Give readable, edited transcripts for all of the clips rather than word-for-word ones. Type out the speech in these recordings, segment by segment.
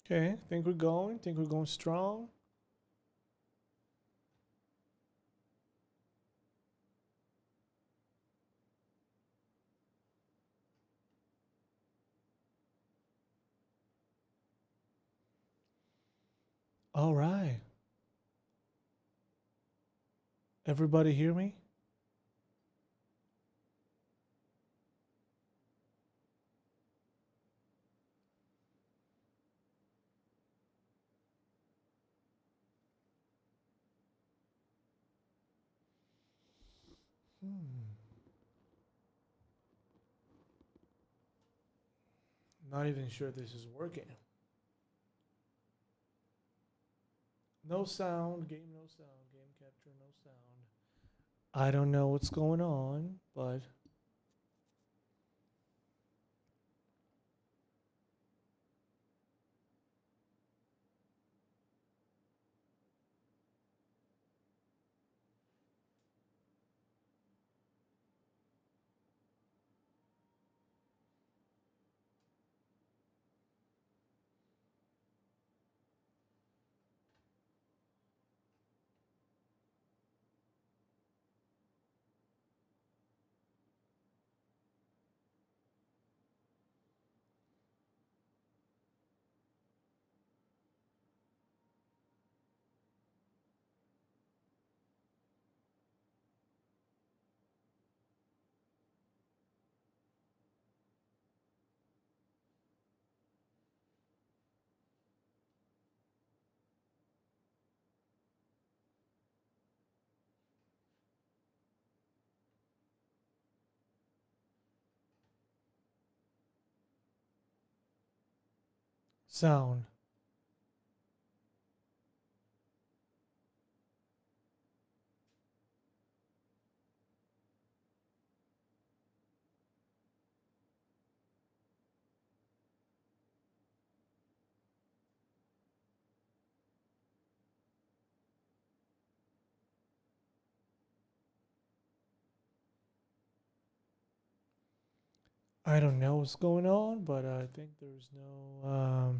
Okay, think we're going. Think we're going strong. All right. Everybody hear me? Hmm. Not even sure this is working. No sound. Game, no sound. Game capture, no sound. I don't know what's going on, but sound. I don't know what's going on, but I think there's no.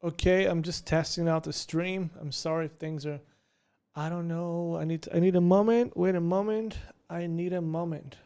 Okay, I'm just testing out the stream. I'm sorry if things are. I don't know. I need a moment. Wait a moment. I need a moment.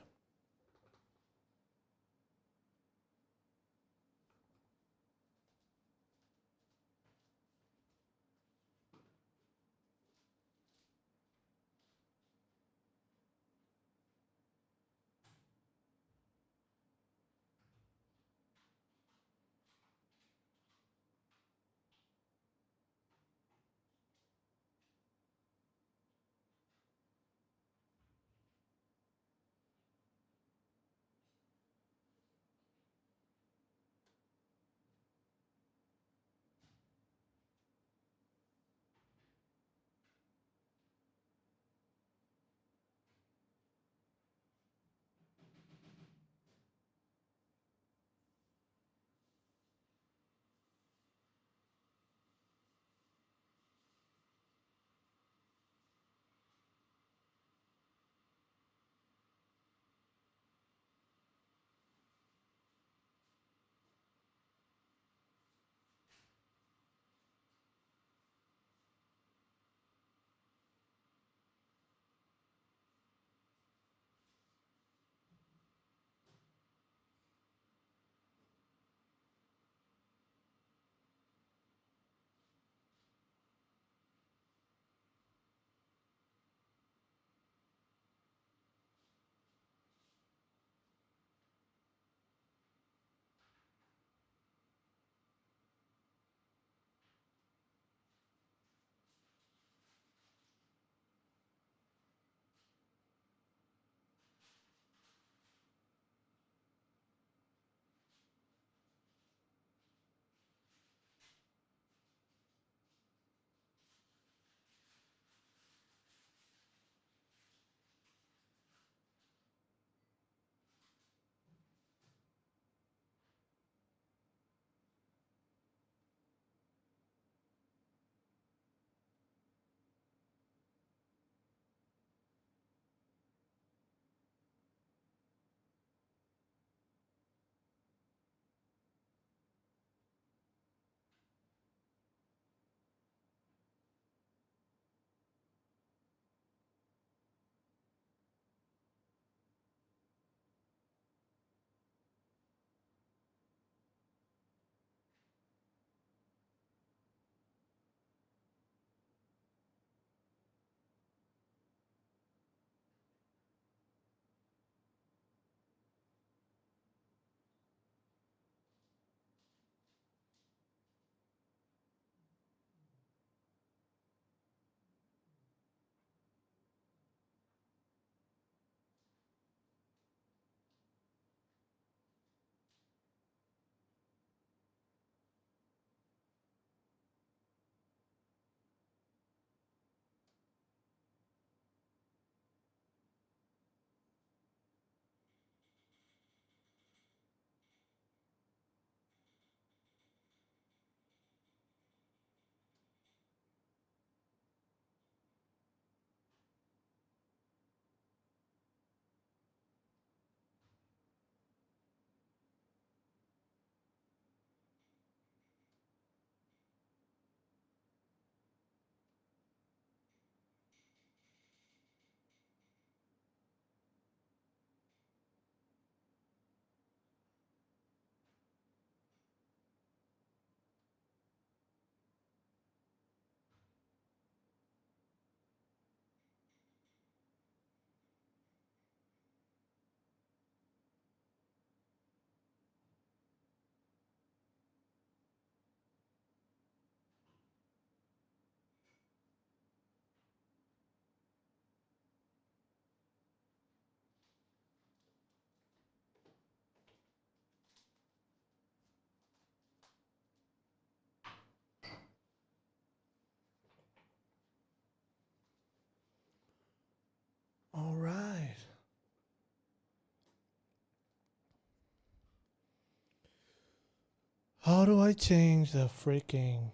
How do I change the freaking...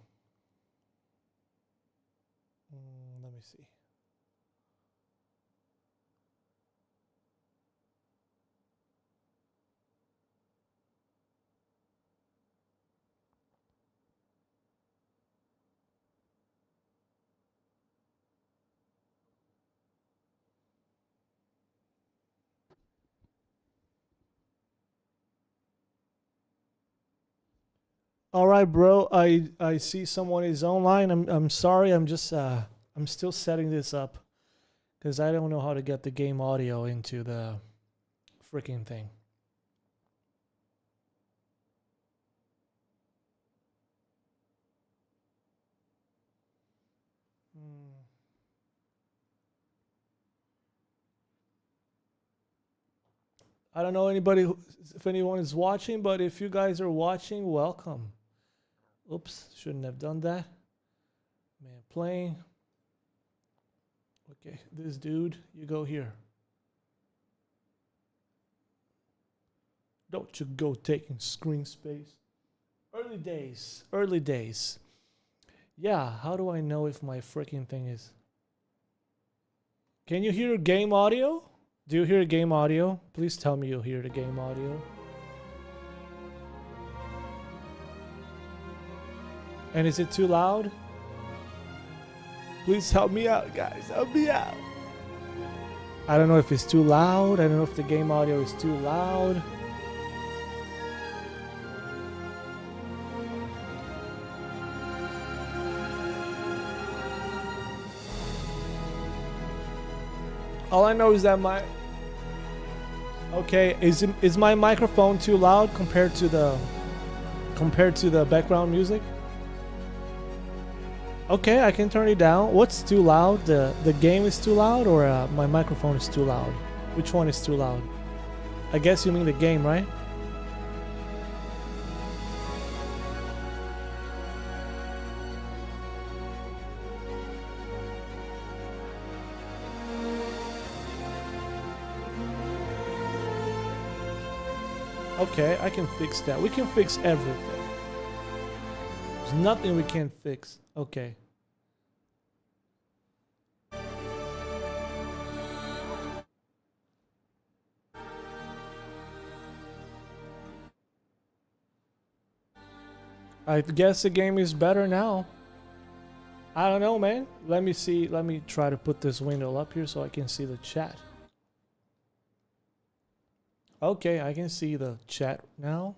let me see. All right, bro. I see someone is online. I'm sorry. I'm still setting this up because I don't know how to get the game audio into the freaking thing. I don't know if anyone is watching, but if you guys are watching, welcome. Oops, shouldn't have done that. Man playing. Okay, this dude, you go here. Don't you go taking screen space. Early days, early days. Yeah, how do I know if my freaking thing is... Can you hear game audio? Do you hear game audio? Please tell me you'll hear the game audio. And is it too loud? Please help me out, guys. Help me out. I don't know if it's too loud. I don't know if the game audio is too loud. All I know is that okay, is my microphone too loud compared to the background music? Okay, I can turn it down. What's too loud? The game is too loud, or my microphone is too loud? Which one is too loud? I guess you mean the game, right? Okay, I can fix that. We can fix everything. There's nothing we can't fix. Okay. I guess the game is better now. I don't know, man. Let me see. Let me try to put this window up here so I can see the chat. Okay, I can see the chat now.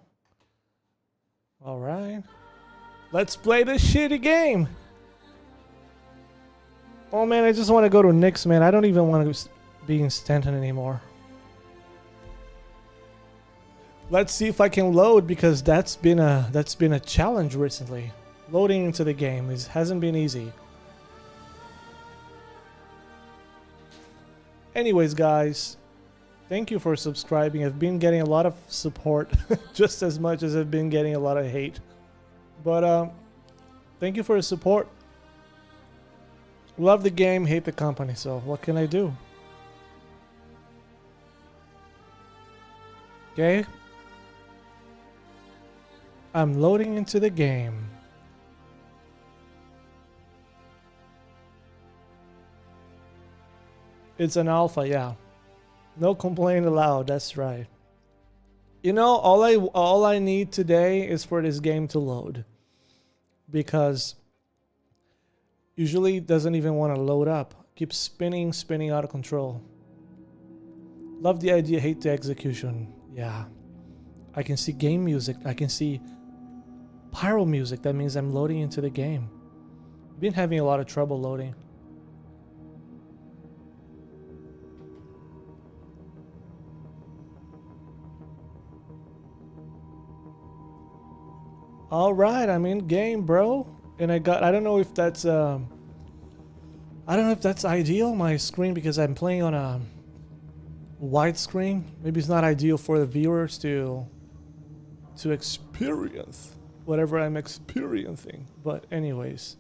All right. Let's play this shitty game. Oh man, I just want to go to Nyx, man. I don't even want to be in Stanton anymore. Let's see if I can load, because that's been a challenge recently. Loading into the game hasn't been easy. Anyways, guys, thank you for subscribing. I've been getting a lot of support, just as much as I've been getting a lot of hate. But thank you for your support. Love the game, hate the company, so what can I do? Okay. I'm loading into the game. It's an alpha, yeah. No complaint allowed, that's right. You know, all I need today is for this game to load. Because usually it doesn't even want to load up. Keeps spinning out of control. Love the idea, hate the execution. Yeah. I can see game music. I can see pyro music. That means I'm loading into the game. I've been having a lot of trouble loading. All right, I'm in game, bro. And I don't know if that's ideal, my screen, because I'm playing on a widescreen. Maybe it's not ideal for the viewers to experience whatever I'm experiencing. But anyways,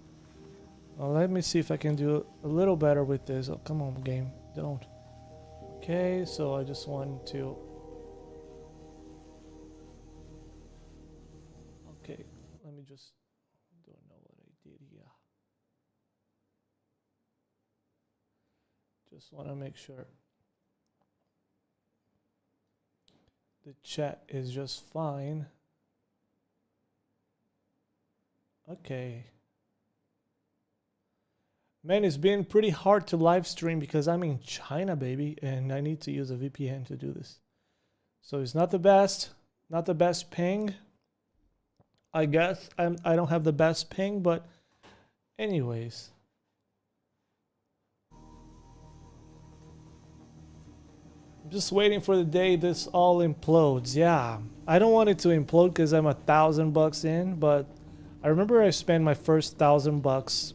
well, let me see if I can do a little better with this. Oh, come on, game, don't. Okay, so I just want to... Okay, Just want to make sure the chat is just fine. Okay. Man, it's been pretty hard to live stream because I'm in China, baby, and I need to use a VPN to do this. So it's not the best ping. I guess I don't have the best ping, but anyways. I'm just waiting for the day this all implodes. Yeah, I don't want it to implode because I'm $1,000 in, but I remember I spent my first $1,000,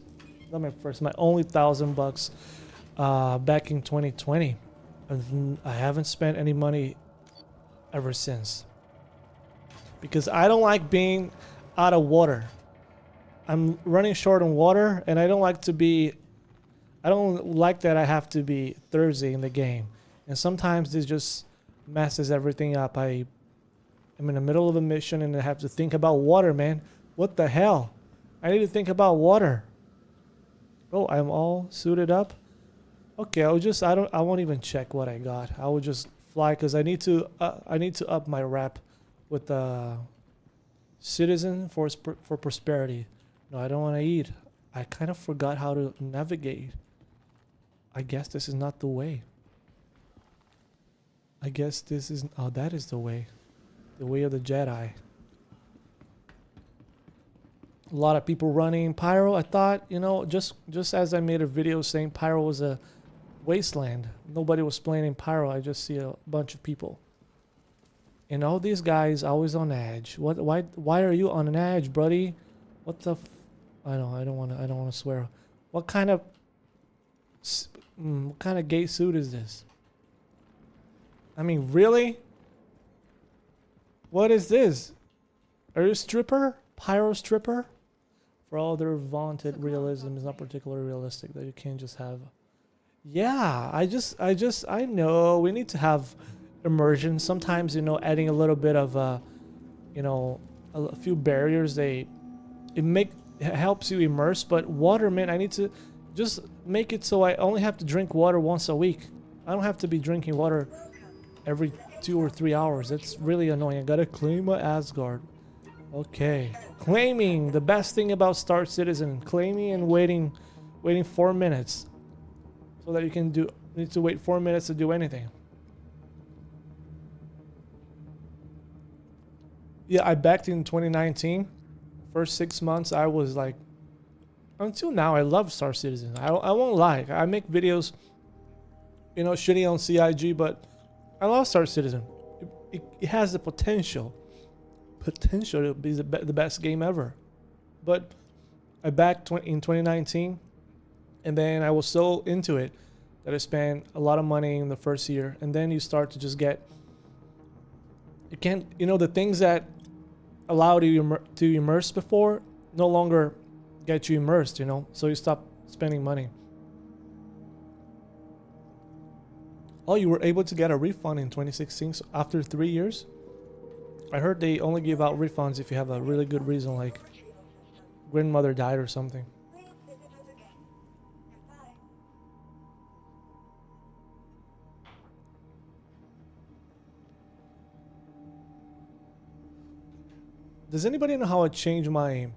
not my first, my only $1,000 back in 2020. And I haven't spent any money ever since. Because I don't like being out of water. I'm running short on water, and I don't like that I have to be thirsty in the game. And sometimes this just messes everything up. I'm in the middle of a mission and I have to think about water, man. What the hell? I need to think about water. Oh, I'm all suited up. Okay, I won't even check what I got. I will just fly because I need to up my rep with the citizen for prosperity. No, I don't want to eat. I kind of forgot how to navigate. I guess this is not the way. I guess this is... Oh, that is the way. The way of the Jedi. A lot of people running Pyro. I thought, you know, just as I made a video saying Pyro was a wasteland. Nobody was playing in Pyro. I just see a bunch of people. And all these guys always on edge. Why are you on an edge, buddy? What the... I don't want to swear. What kind of gay suit is this? I mean, really? What is this? Are you a stripper? Pyro stripper? For all their vaunted realism is not particularly realistic that you can't just have... Yeah, I know we need to have immersion. Sometimes, you know, adding a little bit of, you know, a few barriers, it helps you immerse. But water, man, I need to just make it so I only have to drink water once a week. I don't have to be drinking water every 2 or 3 hours. It's really annoying. I gotta claim my Asgard. Okay. Claiming, the best thing about Star Citizen. Claiming and waiting 4 minutes. So that you need to wait 4 minutes to do anything. Yeah, I backed in 2019. First 6 months, I was like... Until now, I love Star Citizen. I won't lie. I make videos, you know, shitty on CIG, but I love Star Citizen. It has the potential to be the best game ever. But I backed in 2019, and then I was so into it that I spent a lot of money in the first year. And then you start to just get... You know, the things that allowed you to immerse before no longer get you immersed, you know? So you stop spending money. Oh, you were able to get a refund in 2016 so after 3 years? I heard they only give out refunds if you have a really good reason, like grandmother died or something. Does anybody know how I change my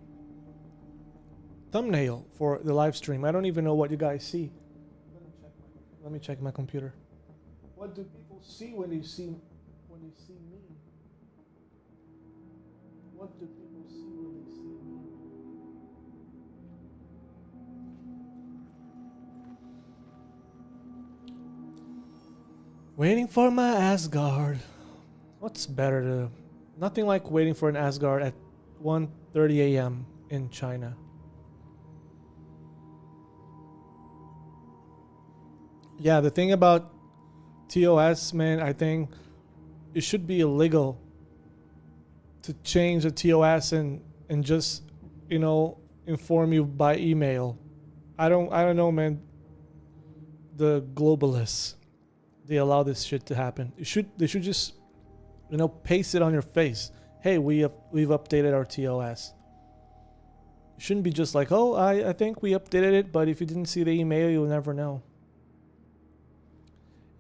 thumbnail for the live stream? I don't even know what you guys see. Let me check my computer. What do people see when they see me? What do people see when they see me? Waiting for my Asgard. What's better to... Nothing like waiting for an Asgard at 1:30 a.m. in China. Yeah, the thing about TOS, man, I think it should be illegal to change the TOS and just, you know, inform you by email. I don't know, man. The globalists, they allow this shit to happen. They should just, you know, paste it on your face. Hey, we've updated our TOS. It shouldn't be just like, oh, I think we updated it, but if you didn't see the email, you'll never know.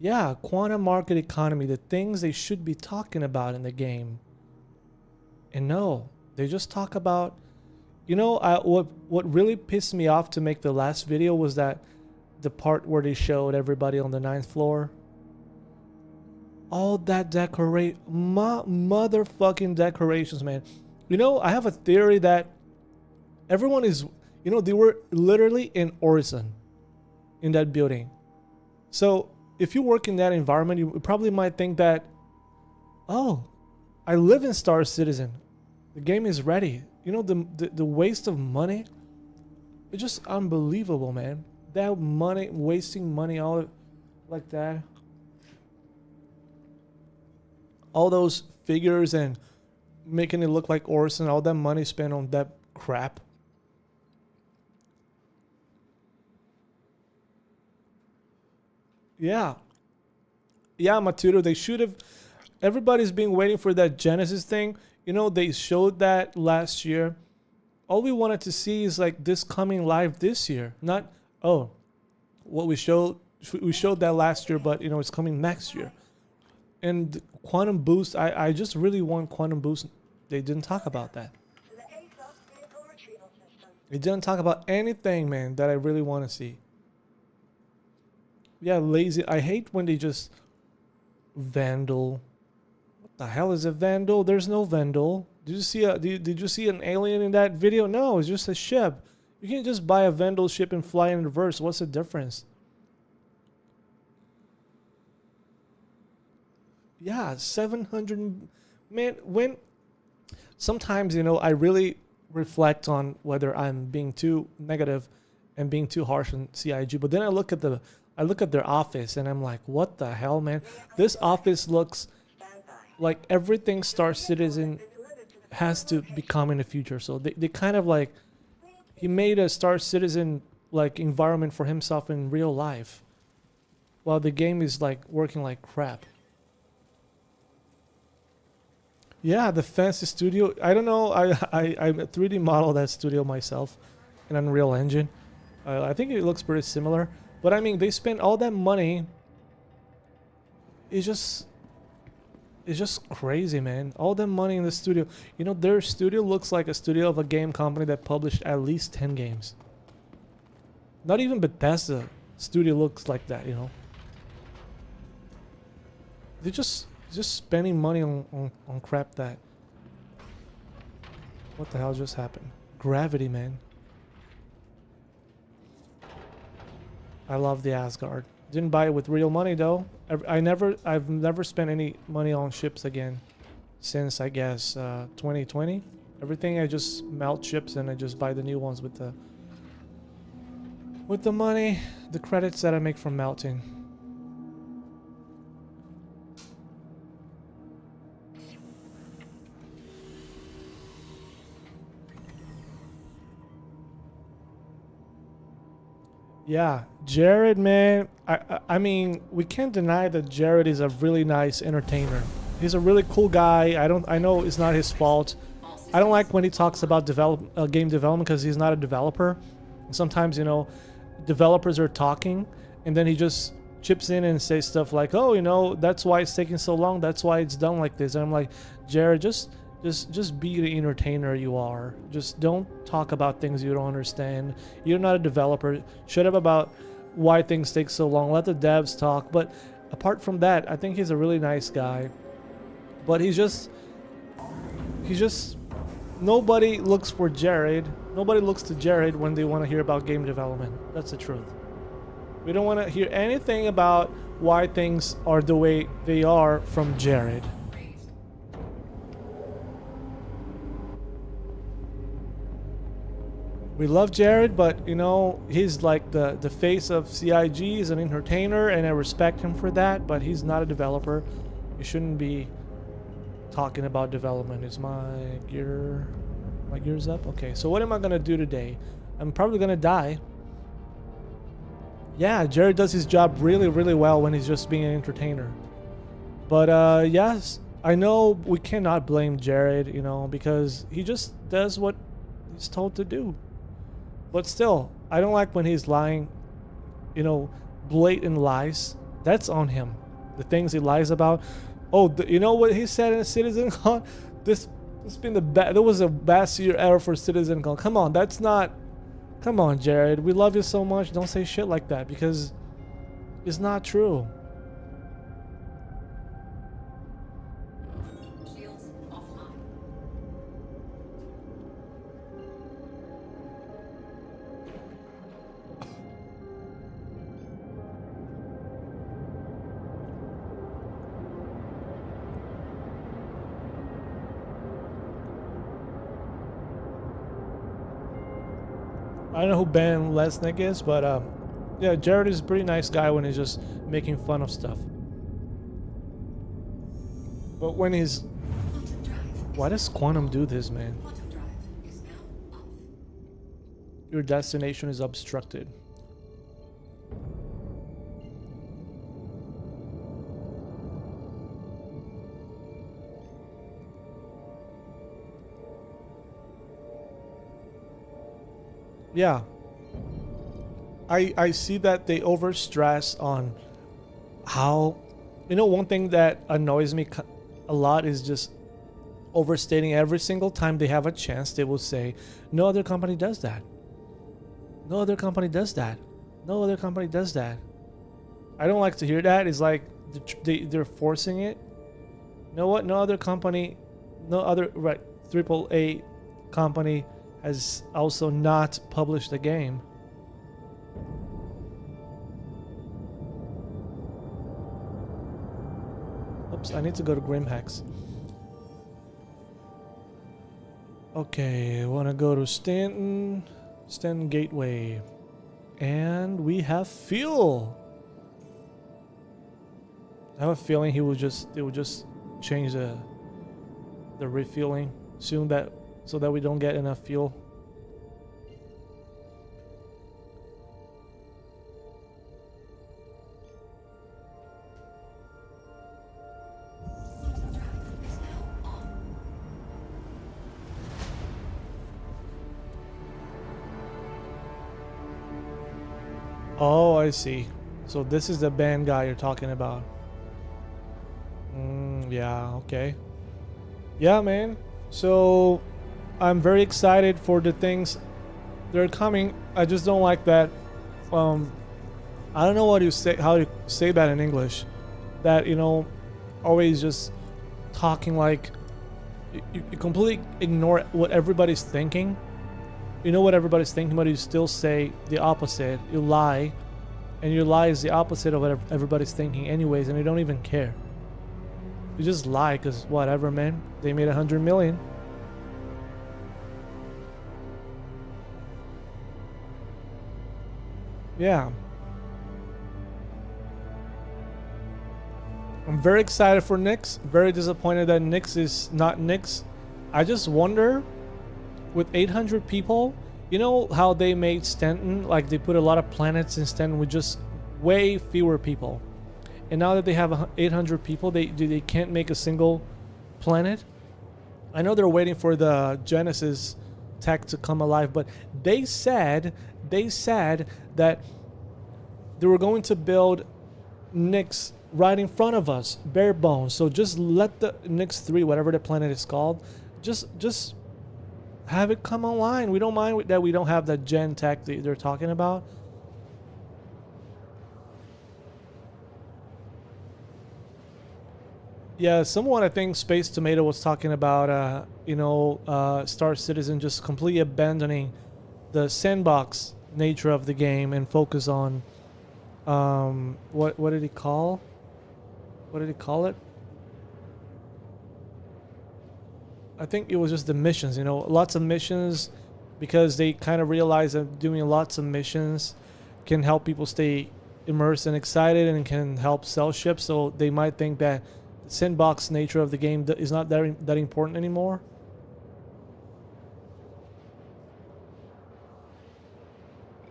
Yeah, quantum market economy, the things they should be talking about in the game. And no, they just talk about, what really pissed me off to make the last video was that the part where they showed everybody on the 9th floor. All that motherfucking decorations, man. I have a theory that everyone is, they were literally in Orison in that building. So if you work in that environment, you probably might think that, oh, I live in Star Citizen. The game is ready. The waste of money. It's just unbelievable, man. That money, wasting money all like that. All those figures and making it look like Orson, all that money spent on that crap. Yeah. Yeah, Matuto, they should have. Everybody's been waiting for that Genesis thing. They showed that last year. All we wanted to see is like this coming live this year. Not, what we showed that last year, but it's coming next year. And Quantum Boost, I just really want Quantum Boost. They didn't talk about that. They didn't talk about anything, man, that I really want to see. Yeah, lazy. I hate when they just Vandal. What the hell is a Vandal? There's no Vandal. Did you see an alien in that video? No, it's just a ship. You can't just buy a Vandal ship and fly in reverse. What's the difference? Yeah, 700. Man, when sometimes I really reflect on whether I'm being too negative and being too harsh on CIG, but then I look at their office and I'm like, what the hell, man? This office looks like everything Star Citizen has to become in the future. So they kind of like, he made a Star Citizen like environment for himself in real life, while the game is like working like crap. Yeah, the fancy studio. I don't know. I 3D model that studio myself in Unreal Engine. I think it looks pretty similar. But I mean, they spent all that money. It's just crazy, man. All that money in the studio. Their studio looks like a studio of a game company that published at least 10 games. Not even Bethesda studio looks like that, They just spending money on crap that... What the hell just happened? Gravity, man. I love the Asgard. Didn't buy it with real money though. I've never spent any money on ships again since I guess 2020. Everything I just melt ships and I just buy the new ones with the money, the credits that I make from melting. Yeah, Jared, man. I mean, we can't deny that Jared is a really nice entertainer. He's a really cool guy. I know it's not his fault. I don't like when he talks about game development because he's not a developer. Sometimes, developers are talking and then he just chips in and says stuff like, "Oh, that's why it's taking so long. That's why it's done like this." And I'm like, Jared, just be the entertainer you are. Just don't talk about things you don't understand. You're not a developer. Shut up about why things take so long. Let the devs talk. But apart from that, I think he's a really nice guy. But he's just nobody looks for Jared. Nobody looks to Jared when they want to hear about game development. That's the truth. We don't want to hear anything about why things are the way they are from Jared. We love Jared, but he's like the face of CIG. He's an entertainer, and I respect him for that. But he's not a developer. You shouldn't be talking about development. Is my gears up? Okay. So what am I gonna do today? I'm probably gonna die. Yeah, Jared does his job really, really well when he's just being an entertainer. But yes, I know we cannot blame Jared, because he just does what he's told to do. But still, I don't like when he's lying, blatant lies. That's on him. The things he lies about. Oh, you know what he said in CitizenCon? This has been that was the best year ever for CitizenCon. Come on, that's not. Come on, Jared. We love you so much. Don't say shit like that because it's not true. Shields offline. I don't know who Ben Lesnick is, but yeah, Jared is a pretty nice guy when he's just making fun of stuff. But when he's... Quantum drive. Why does Quantum do this, man? Quantum drive is now off. Your destination is obstructed. Yeah. I see that they overstress on how, you know, one thing that annoys me a lot is just overstating. Every single time they have a chance, they will say, no other company does that. No other company does that. No other company does that. I don't like to hear that. It's like they're forcing it. You know what? No other company, no other AAA company has also not published the game. Oops, I need to go to Grimhex. Okay, I want to go to Stanton Gateway. And we have fuel. I have a feeling it will just change the refueling soon, that so that we don't get enough fuel. Quantum drive is now on. Oh, I see. So this is the band guy you're talking about. Yeah, okay. Yeah, man. So I'm very excited for the things that are coming. I just don't like that. I don't know how you say that in English. That, you know, always just talking like you completely ignore what everybody's thinking. You know what everybody's thinking, but you still say the opposite. You lie, and your lie is the opposite of what everybody's thinking anyways, and you don't even care. You just lie because whatever, man. They made 100 million. Yeah. I'm very excited for Nyx. Very disappointed that Nyx is not Nyx. I just wonder, with 800 people, you know how they made Stanton? Like they put a lot of planets in Stanton with just way fewer people. And now that they have 800 people, they can't make a single planet. I know they're waiting for the Genesis tech to come alive, but they said that they were going to build Nyx right in front of us, bare bones. So just let the Nyx 3, whatever the planet is called, just have it come online. We don't mind that we don't have the gen tech that they're talking about. Yeah, someone, I think Space Tomato was talking about, Star Citizen just completely abandoning the sandbox nature of the game and focus on, what did he call? What did he call it? I think it was just the missions, you know, lots of missions, because they kind of realize that doing lots of missions can help people stay immersed and excited and can help sell ships. So they might think that the sandbox nature of the game is not that important anymore.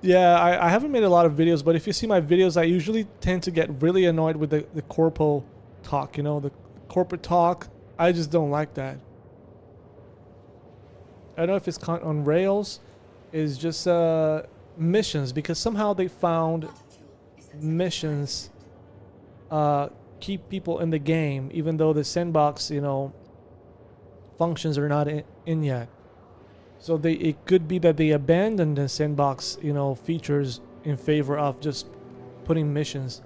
Yeah, I haven't made a lot of videos, but if you see my videos, I usually tend to get really annoyed with the corpo talk, you know, the corporate talk. I just don't like that. I don't know if it's on rails, is just missions, because somehow they found missions keep people in the game, even though the sandbox, functions are not in yet. So it could be that they abandon the sandbox, features in favor of just putting missions.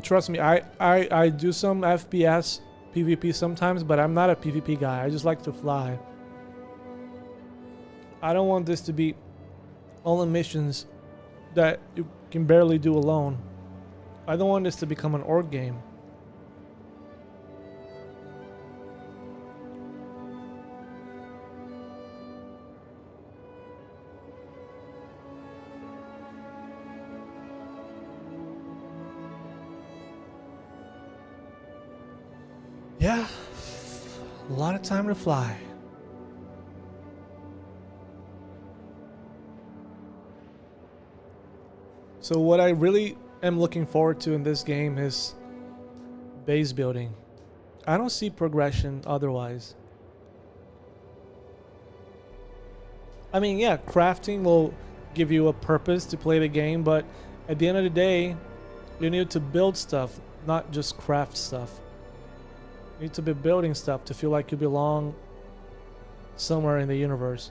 Trust me, I do some FPS PvP sometimes, but I'm not a PvP guy. I just like to fly. I don't want this to be all missions that you can barely do alone. I don't want this to become an org game. Yeah, a lot of time to fly. So what I really am looking forward to in this game is base building. I don't see progression otherwise. I mean, yeah, crafting will give you a purpose to play the game, but at the end of the day, you need to build stuff, not just craft stuff. You need to be building stuff to feel like you belong somewhere in the universe.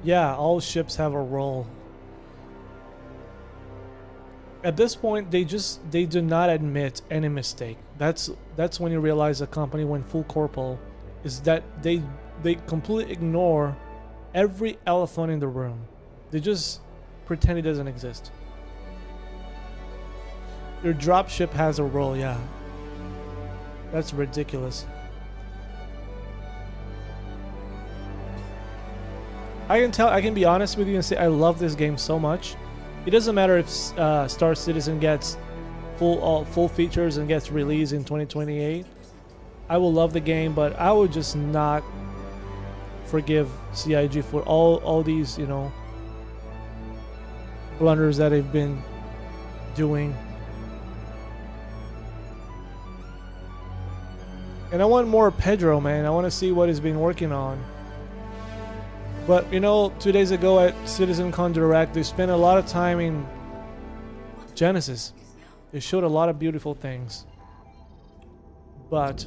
Yeah, all ships have a role. At this point, they do not admit any mistake. That's when you realize a company went full corpo, is that they completely ignore every elephant in the room. They just pretend it doesn't exist. Your dropship has a role, yeah. That's ridiculous. I can be honest with you and say I love this game so much. It doesn't matter if Star Citizen gets full features and gets released in 2028. I will love the game, but I would just not forgive CIG for all these, blunders that they've been doing. And I want more Pedro, man. I want to see what he's been working on. But 2 days ago at CitizenCon Direct, they spent a lot of time in Genesis. They showed a lot of beautiful things. But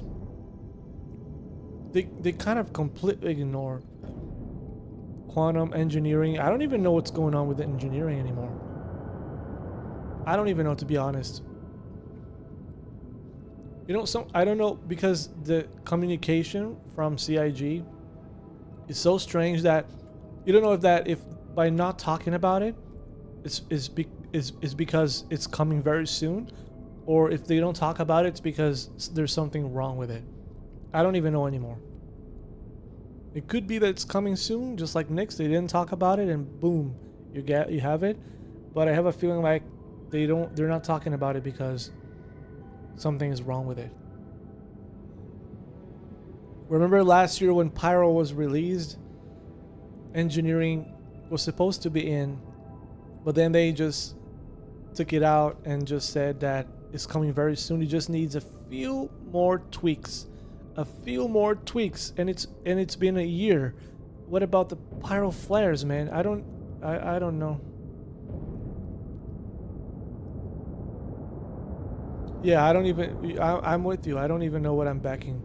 they kind of completely ignore quantum engineering. I don't even know what's going on with the engineering anymore. I don't even know, to be honest. I don't know, because the communication from CIG is so strange that you don't know if by not talking about it is because it's coming very soon, or if they don't talk about it, it's because there's something wrong with it. I don't even know anymore. It could be that it's coming soon, just like Nyx. They didn't talk about it, and boom, you have it. But I have a feeling like they're not talking about it because something is wrong with it. Remember last year when Pyro was released, engineering was supposed to be in, but then they just took it out and just said that it's coming very soon. It just needs a few more tweaks. And it's been a year. What about the Pyro flares, man? I don't know. Yeah, I'm with you. I don't even know what I'm backing.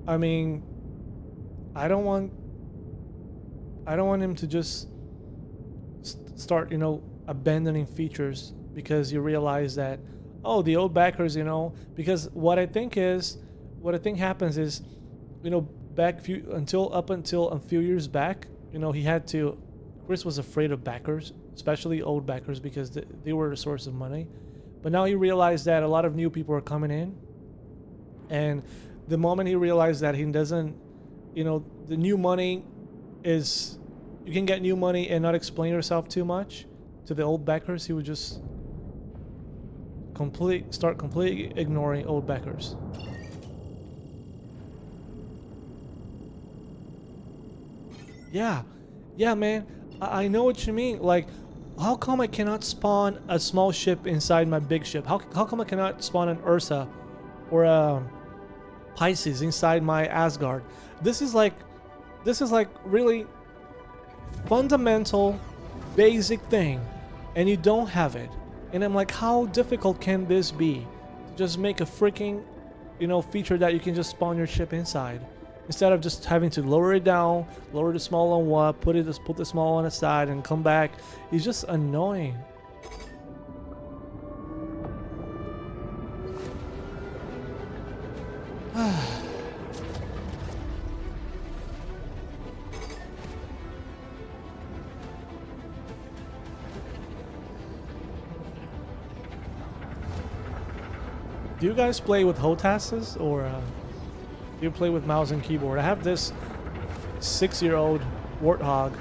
I mean, I don't want him to just start, abandoning features because you realize that, the old backers, because what I think happens is, up until a few years back, Chris was afraid of backers, especially old backers, because they were a source of money. But now he realized that a lot of new people are coming in, and the moment he realized that he doesn't, the new money is, you can get new money and not explain yourself too much to the old backers, he would just start completely ignoring old backers. Yeah, man. I know what you mean. Like, how come I cannot spawn a small ship inside my big ship? How come I cannot spawn an Ursa or a Pisces inside my Asgard? This is like really fundamental, basic thing, and you don't have it. And I'm like, how difficult can this be? To just make a freaking, feature that you can just spawn your ship inside, instead of just having to lower it down, lower the small one up, put the small one aside, and come back. It's just annoying. Do you guys play with HOTASes or do you play with mouse and keyboard? I have this 6-year-old Warthog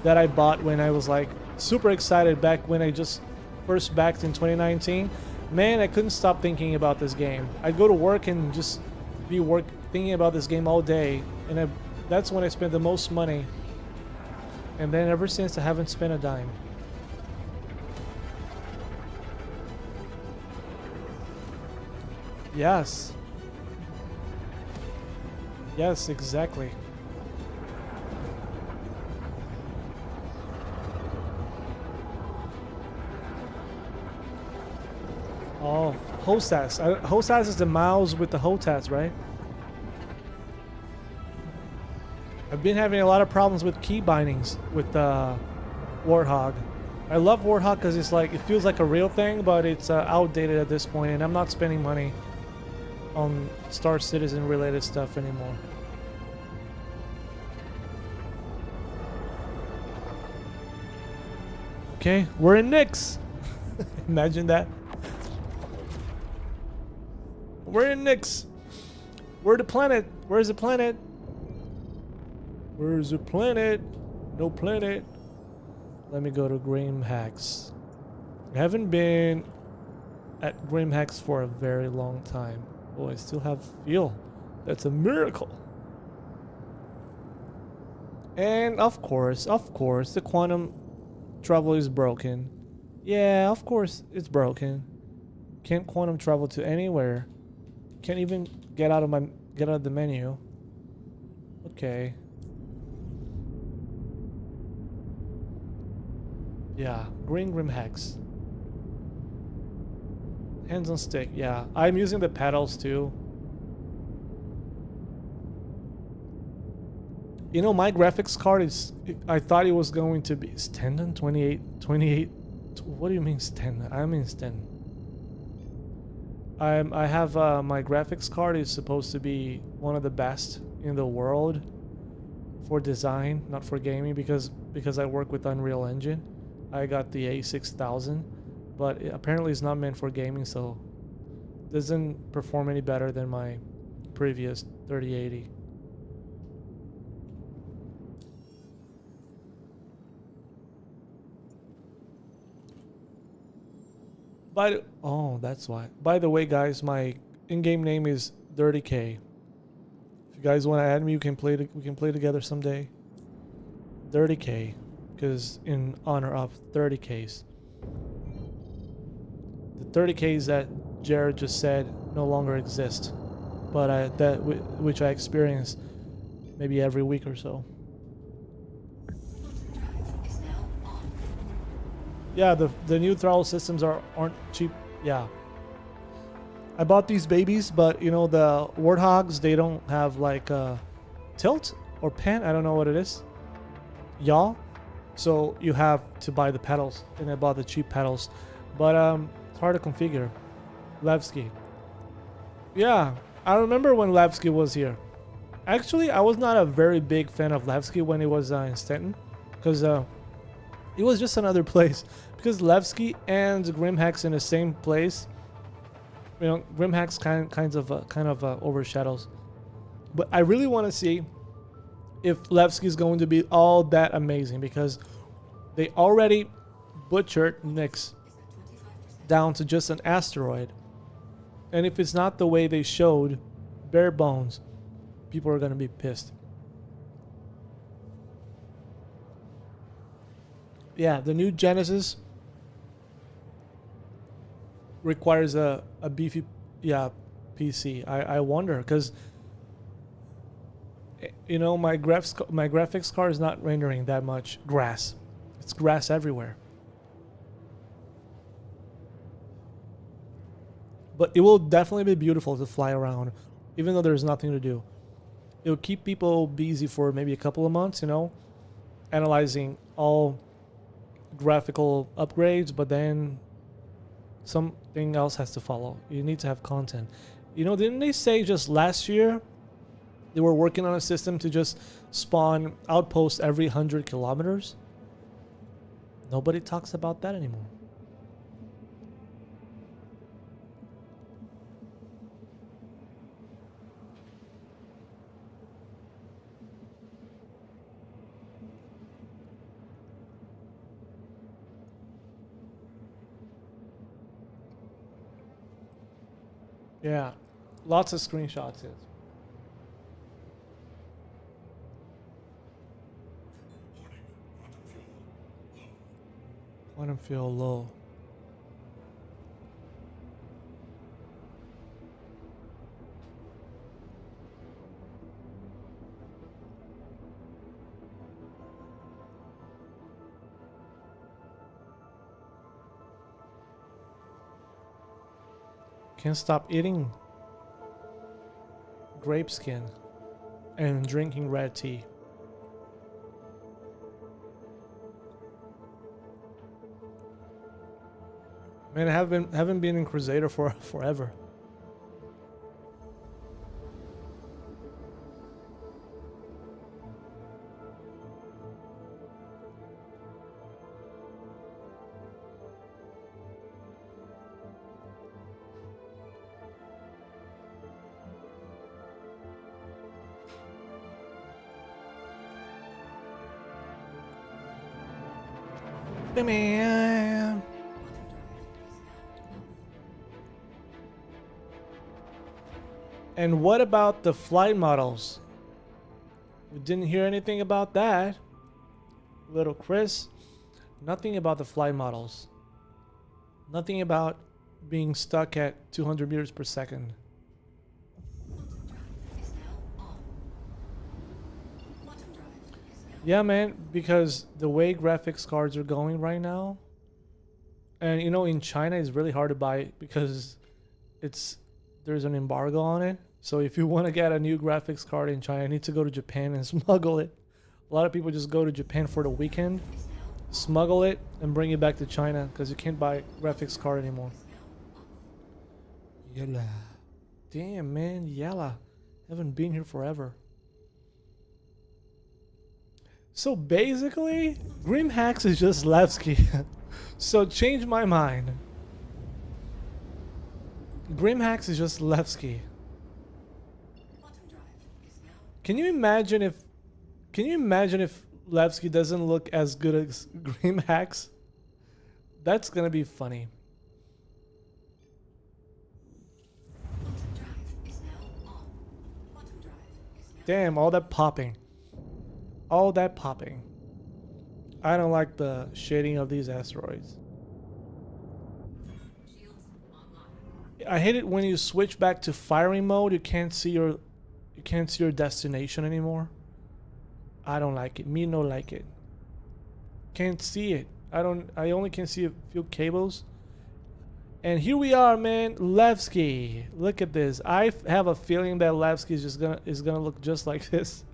that I bought when I was like super excited back when I just first backed in 2019. Man, I couldn't stop thinking about this game. I'd go to work and just be thinking about this game all day, and that's when I spent the most money. And then ever since, I haven't spent a dime. Yes. Yes, exactly. Oh, HOTAS. HOTAS is the mouse with the HOTAS, right? I've been having a lot of problems with key bindings with Warthog. I love Warthog because it feels like a real thing, but it's outdated at this point, and I'm not spending money on Star Citizen related stuff anymore. Okay, we're in Nyx. Imagine that. We're in Nyx. Where's the planet? Where's the planet? Where's the planet? No planet. Let me go to Grimhex. I haven't been at Grimhex for a very long time. Oh, I still have fuel. That's a miracle. And of course, the quantum travel is broken. Yeah, of course it's broken. Can't quantum travel to anywhere. Can't even get out of the menu. Okay. Yeah, Green Grimhex. Hands on stick, yeah. I'm using the pedals too. My graphics card I thought it was going to be Stendon 28. What do you mean Stendon? I mean Stendon. I have my graphics card is supposed to be one of the best in the world for design, not for gaming, because I work with Unreal Engine. I got the A6000, but apparently it's not meant for gaming, so it doesn't perform any better than my previous 3080. Oh, that's why. By the way, guys, my in-game name is DirtyK. If you guys want to add me, we can play together someday. DirtyK, because in honor of 30Ks. The 30Ks that Jared just said no longer exist, but which I experience maybe every week or so. Drive is now on. Yeah, the new throttle systems aren't cheap. Yeah. I bought these babies, but the Warthogs, they don't have like tilt or pan. I don't know what it is. Yaw. So you have to buy the pedals, and I bought the cheap pedals. But it's hard to configure. Levski. Yeah, I remember when Levski was here. Actually, I was not a very big fan of Levski when it was in Stanton, because it was just another place. Because Levski and Grimhex in the same place, Grimhex kind of overshadows. But I really want to see if Levski is going to be all that amazing, because they already butchered Nyx down to just an asteroid. And if it's not the way they showed, bare bones, people are going to be pissed. Yeah, the new Genesis requires a beefy, yeah, PC. I wonder because you know my graphics card is not rendering that much grass. It's grass everywhere. But it will definitely be beautiful to fly around, even though there's nothing to do. It'll keep people busy for maybe a couple of months, you know, analyzing all graphical upgrades, but then something else has to follow. You need to have content. You know, didn't they say just last year they were working on a system to just spawn outposts every 100 kilometers? Nobody talks about that anymore. Yeah, lots of screenshots. Is quantum field low. Can't stop eating grape skin and drinking red tea. Man, I haven't been in Crusader for forever. Man. And what about the flight models? We didn't hear anything about that. Little Chris. Nothing about the flight models. Nothing about being stuck at 200 meters per second. Yeah, man, because the way graphics cards are going right now, and you know, in China it's really hard to buy because there's an embargo on it. So if you want to get a new graphics card in China, you need to go to Japan and smuggle it. A lot of people just go to Japan for the weekend, smuggle it, and bring it back to China because you can't buy graphics card anymore. Yalla. Damn, man, yalla. Haven't been here forever. So basically, Grimhacks is just Levski. So change my mind. Grimhacks is just Levski. Can you imagine if Levski doesn't look as good as Grimhacks? That's gonna be funny. Damn, all that popping. All that popping. I don't like the shading of these asteroids. I hate it when you switch back to firing mode, you can't see your destination anymore. I don't like it. Me no like it. Can't see it. I only can see a few cables. And here we are, man. Levski. Look at this. I have a feeling that Levski is gonna look just like this.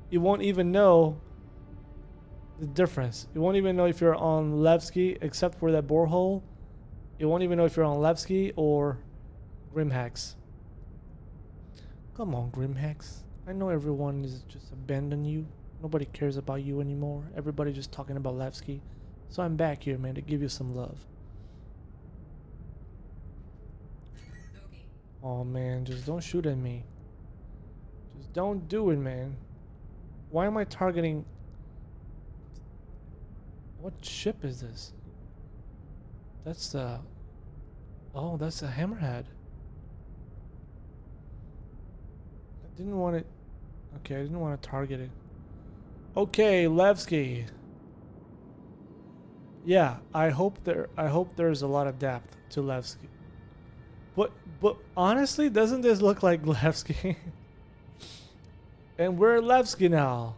You won't even know the difference. You won't even know if you're on Levski, except for that borehole. You won't even know if you're on Levski or Grimhacks. Come on, Grimhacks. I know everyone is just abandoned you. Nobody cares about you anymore. Everybody just talking about Levski. So I'm back here, man, to give you some love. Oh man, just don't shoot at me. Just don't do it, man. Why am I targeting? What ship is this? That's the... Oh, that's the Hammerhead. I didn't want it... Okay, I didn't want to target it. Okay, Levski. Yeah, I hope there's a lot of depth to Levski. But honestly, doesn't this look like Levski? And we're Levski now.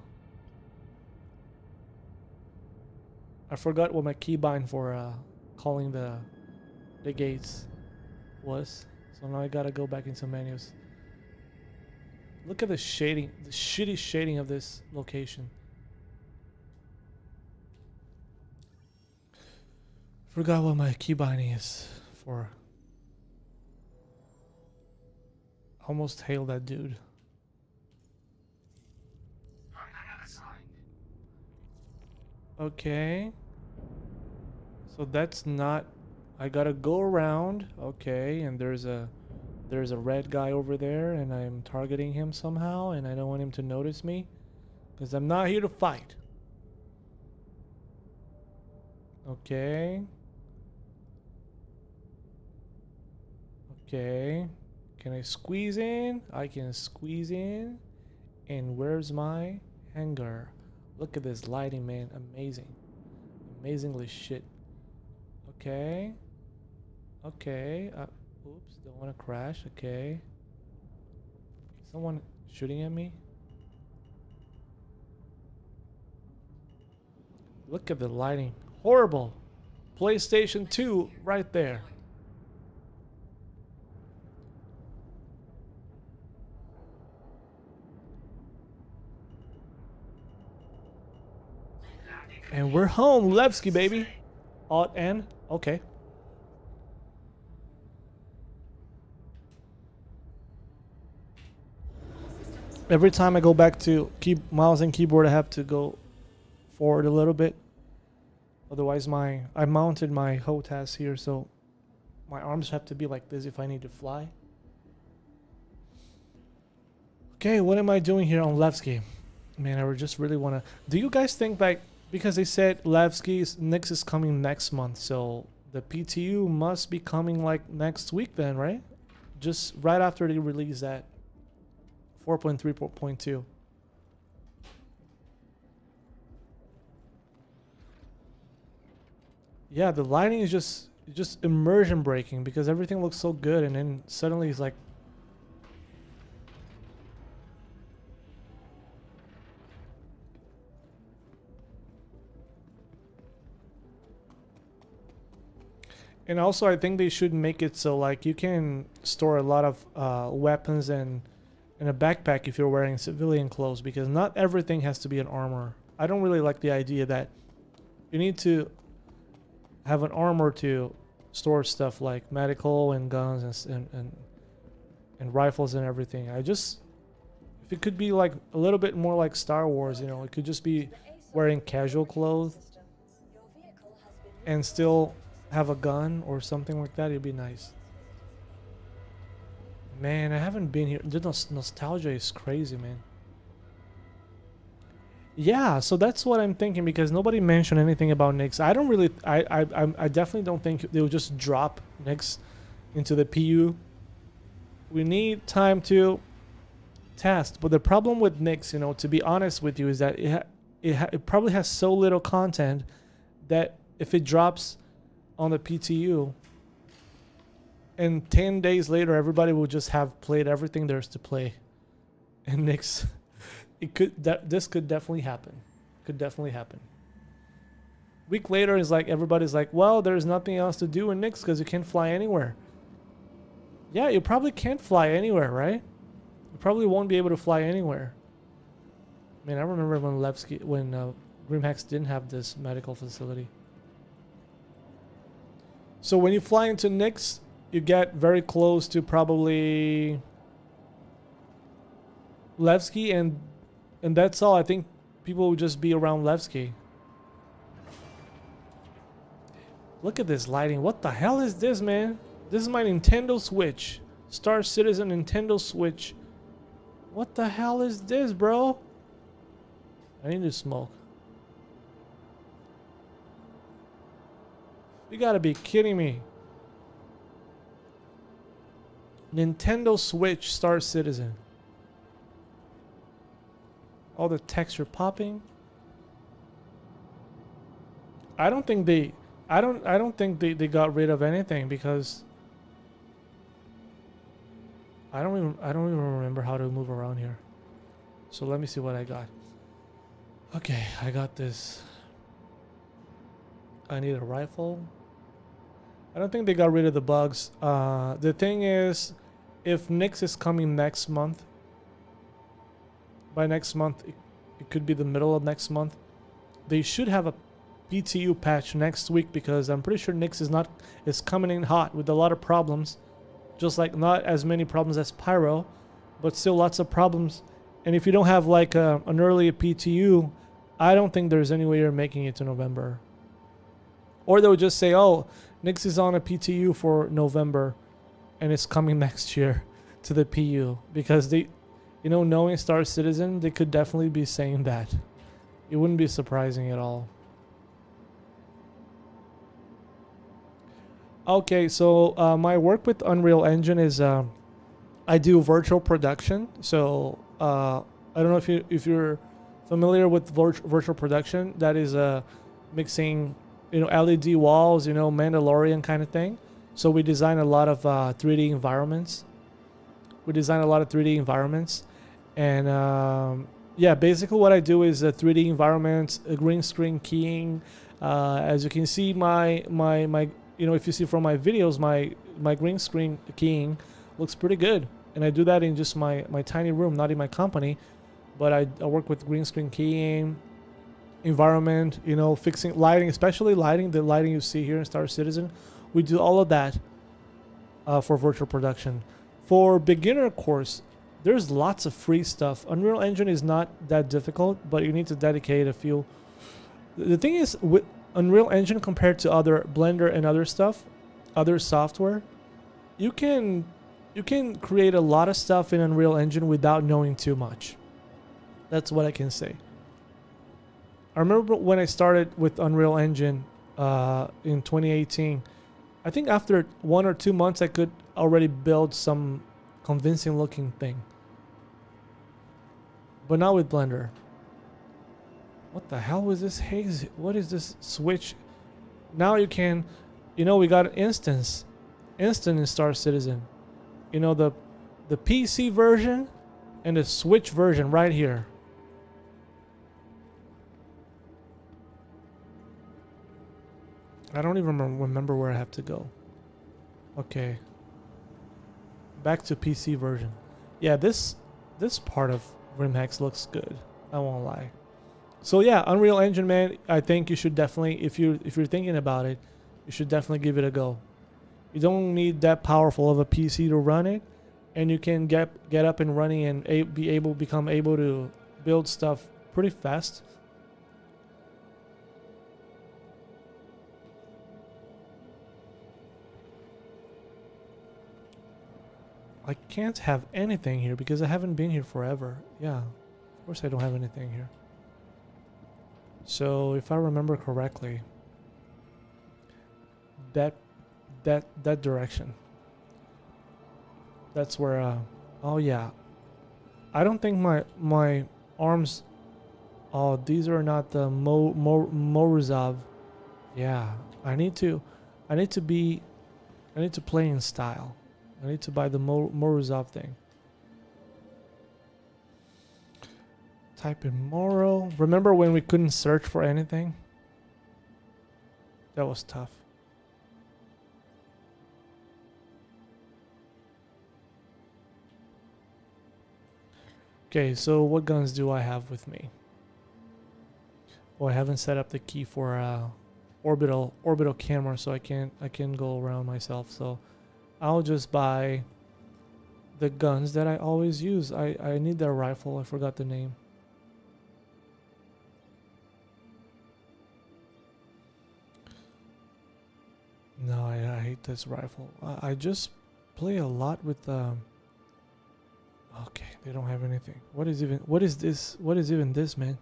I forgot what my keybind for calling the gates was. So now I gotta go back into menus. Look at the shading, the shitty shading of this location. Forgot what my keybinding is for. Almost hailed that dude. Okay. So that's not. I gotta go around. Okay, and there's a red guy over there, and I'm targeting him somehow, and I don't want him to notice me, because I'm not here to fight. Okay. Okay. Can I squeeze in? I can squeeze in. And where's my hangar? Look at this lighting, man. Amazing. Amazingly shit. Okay. Okay. Oops. Don't want to crash. Okay. Someone shooting at me? Look at the lighting. Horrible. PlayStation 2 right there. And we're home, Levski, baby. Alt N. Okay. Every time I go back to mouse and keyboard, I have to go forward a little bit. Otherwise, I mounted my HOTAS here, so my arms have to be like this if I need to fly. Okay, what am I doing here on Levski? Man, I just really want to... Do you guys think that... Because they said Levski's Nyx is coming next month, so the PTU must be coming like next week then, right? Just right after they release that 4.3.2. Yeah, the lighting is just immersion breaking because everything looks so good, and then suddenly it's like... And also, I think they should make it so like you can store a lot of weapons in a backpack if you're wearing civilian clothes, because not everything has to be an armor. I don't really like the idea that you need to have an armor to store stuff like medical and guns and rifles and everything. If it could be like a little bit more like Star Wars, you know, it could just be wearing casual clothes and still have a gun or something like that. It'd be nice. Man, I haven't been here. The nostalgia is crazy, man. Yeah, so that's what I'm thinking, because nobody mentioned anything about Nyx. I don't really... I definitely don't think they'll just drop Nyx into the PU. We need time to test. But the problem with Nyx, you know, to be honest with you, is that it probably has so little content that if it drops on the PTU and 10 days later everybody will just have played everything there's to play, and Nyx, this could definitely happen. Could definitely happen. Week later is like everybody's like, well, there's nothing else to do in Nyx because you can't fly anywhere. Yeah, you probably can't fly anywhere, right? You probably won't be able to fly anywhere. I mean, I remember when Grimhex didn't have this medical facility. So when you fly into Nyx, you get very close to probably Levski, and that's all. I think people will just be around Levski. Look at this lighting. What the hell is this, man? This is my Nintendo Switch. Star Citizen Nintendo Switch. What the hell is this, bro? I need to smoke. You gotta be kidding me. Nintendo Switch Star Citizen. All the texture popping. I don't think they I don't think they got rid of anything because I don't even remember how to move around here. So let me see what I got. Okay, I got this. I need a rifle. I don't think they got rid of the bugs. The thing is, if Nyx is coming next month, by next month, it could be the middle of next month, they should have a PTU patch next week because I'm pretty sure Nyx is coming in hot with a lot of problems, just like not as many problems as Pyro, but still lots of problems. And if you don't have like an early PTU, I don't think there's any way you're making it to November. Or they would just say, oh, Nyx is on a PTU for November and it's coming next year to the PU. Because they, you know, knowing Star Citizen, they could definitely be saying that. It wouldn't be surprising at all. Okay, so my work with Unreal Engine is I do virtual production. So I don't know if you're familiar with virtual production. That is mixing, you know, LED walls, you know, Mandalorian kind of thing. So we design a lot of 3D environments. And yeah, basically what I do is 3D environments, green screen keying. As you can see, my you know, if you see from my videos, my green screen keying looks pretty good. And I do that in just my tiny room, not in my company. But I work with green screen keying, environment, you know, fixing lighting, especially lighting, the lighting you see here in Star Citizen. We do all of that for virtual production. For beginner course, there's lots of free stuff. Unreal Engine is not that difficult, but you need to dedicate a few. The thing is, with Unreal Engine compared to other Blender and other stuff, other software, you can create a lot of stuff in Unreal Engine without knowing too much. That's what I can say. I remember when I started with Unreal Engine in 2018, I think after 1 or 2 months I could already build some convincing looking thing. But not with Blender. What the hell was this haze? What is this switch? Now you can, you know, we got an instant in Star Citizen. You know, the PC version and the Switch version right here. I don't even remember where I have to go. Okay. Back to PC version. Yeah, this part of RimHacks looks good. I won't lie. So yeah, Unreal Engine, man, I think you should definitely, if you're thinking about it, you should definitely give it a go. You don't need that powerful of a PC to run it, and you can get up and running and become able to build stuff pretty fast. I can't have anything here because I haven't been here forever. Yeah, of course I don't have anything here. So if I remember correctly, that direction. That's where. Oh yeah. I don't think my arms. Oh, these are not the Morozov. Yeah, I need to play in style. I need to buy the Morozov thing. Type in Moro. Remember when we couldn't search for anything? That was tough. Okay, so what guns do I have with me? Oh, I haven't set up the key for orbital camera, so I can go around myself. So I'll just buy the guns that I always use. I need that rifle. I forgot the name. No, I hate this rifle. I just play a lot with okay, they don't have anything. What is this? What is even this, man?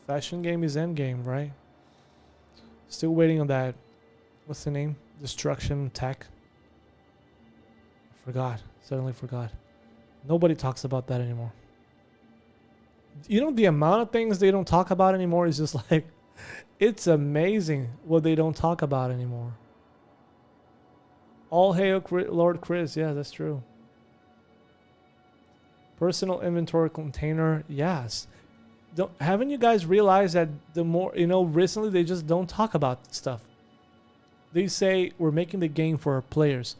Fashion game is endgame, right? Still waiting on that. What's the name? Destruction Tech. Forgot. Suddenly forgot. Nobody talks about that anymore. You know, the amount of things they don't talk about anymore is just like, it's amazing what they don't talk about anymore. All hail Lord Chris. Yeah, that's true. Personal inventory container. Yes. Haven't you guys realized that the more, recently they just don't talk about stuff. They say we're making the game for our players,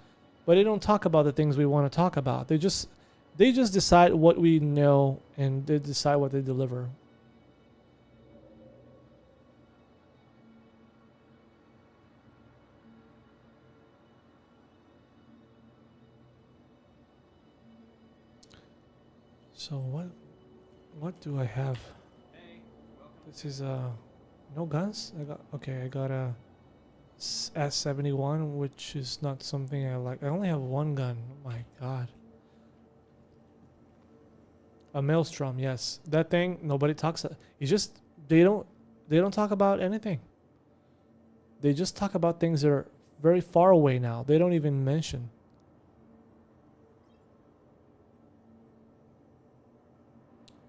but they don't talk about the things we want to talk about. They just decide what we know and they decide what they deliver. So what do I have? This is no guns. I got a S71, which is not something I like. I only have one gun. Oh my god. A maelstrom, yes. That thing nobody talks. It's just they don't talk about anything. They just talk about things that are very far away now. They don't even mention.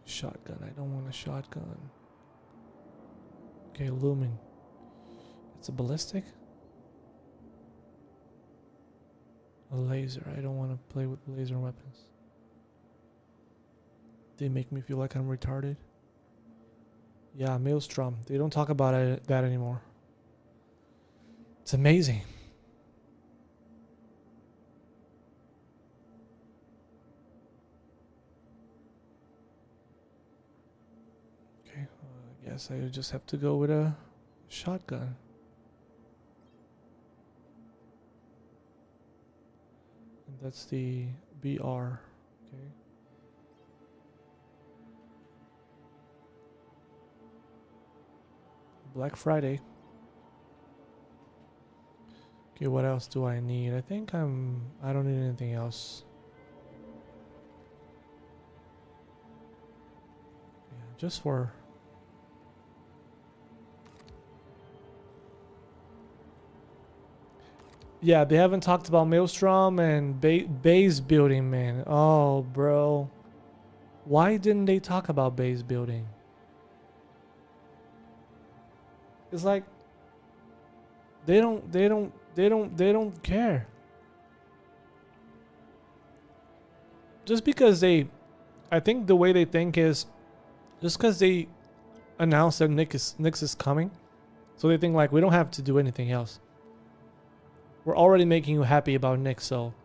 Shotgun. I don't want a shotgun. Okay, Lumen. It's a ballistic? A laser. I don't want to play with laser weapons. They make me feel like I'm retarded. Yeah, Maelstrom. They don't talk about that anymore. It's amazing. Okay, I guess I just have to go with a shotgun. And that's the BR. Okay. Black Friday. Okay, what else do I need? I think I don't need anything else. Yeah, just for yeah, they haven't talked about Maelstrom and base building, man. Oh, bro. Why didn't they talk about base building? It's like they don't care. Just because I think the way they think is just because they announced that Nyx is coming, so they think like we don't have to do anything else. We're already making you happy about Nyx, so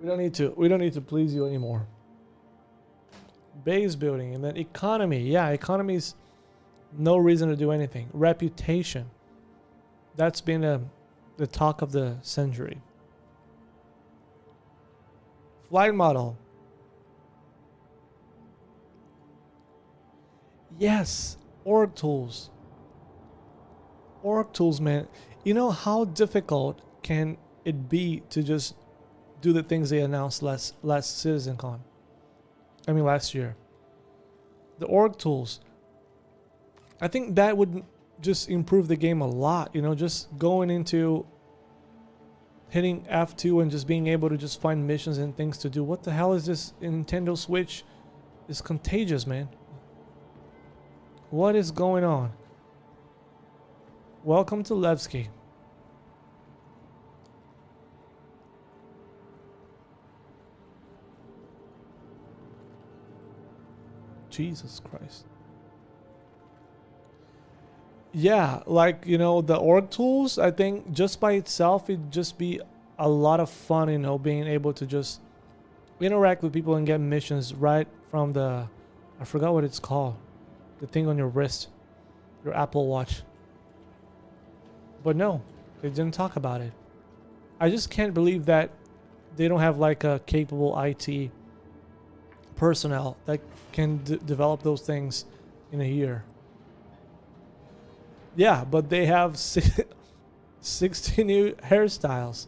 we don't need to please you anymore. Base building and then economy. Yeah, economy's no reason to do anything. Reputation. That's been the talk of the century. Flight model. Yes, org tools. Org tools, man. You know how difficult can it be to just do the things they announced last CitizenCon? I mean last year. The org tools. I think that would just improve the game a lot, just going into hitting F2 and just being able to just find missions and things to do. What the hell is this Nintendo Switch? It's contagious, man. What is going on? Welcome to Levski. Jesus Christ. Yeah, like, the org tools, I think just by itself, it'd just be a lot of fun, being able to just interact with people and get missions right from I forgot what it's called. The thing on your wrist. Your Apple Watch. But no, they didn't talk about it. I just can't believe that they don't have like a capable IT personnel that can develop those things in a year. Yeah, but they have 60 new hairstyles.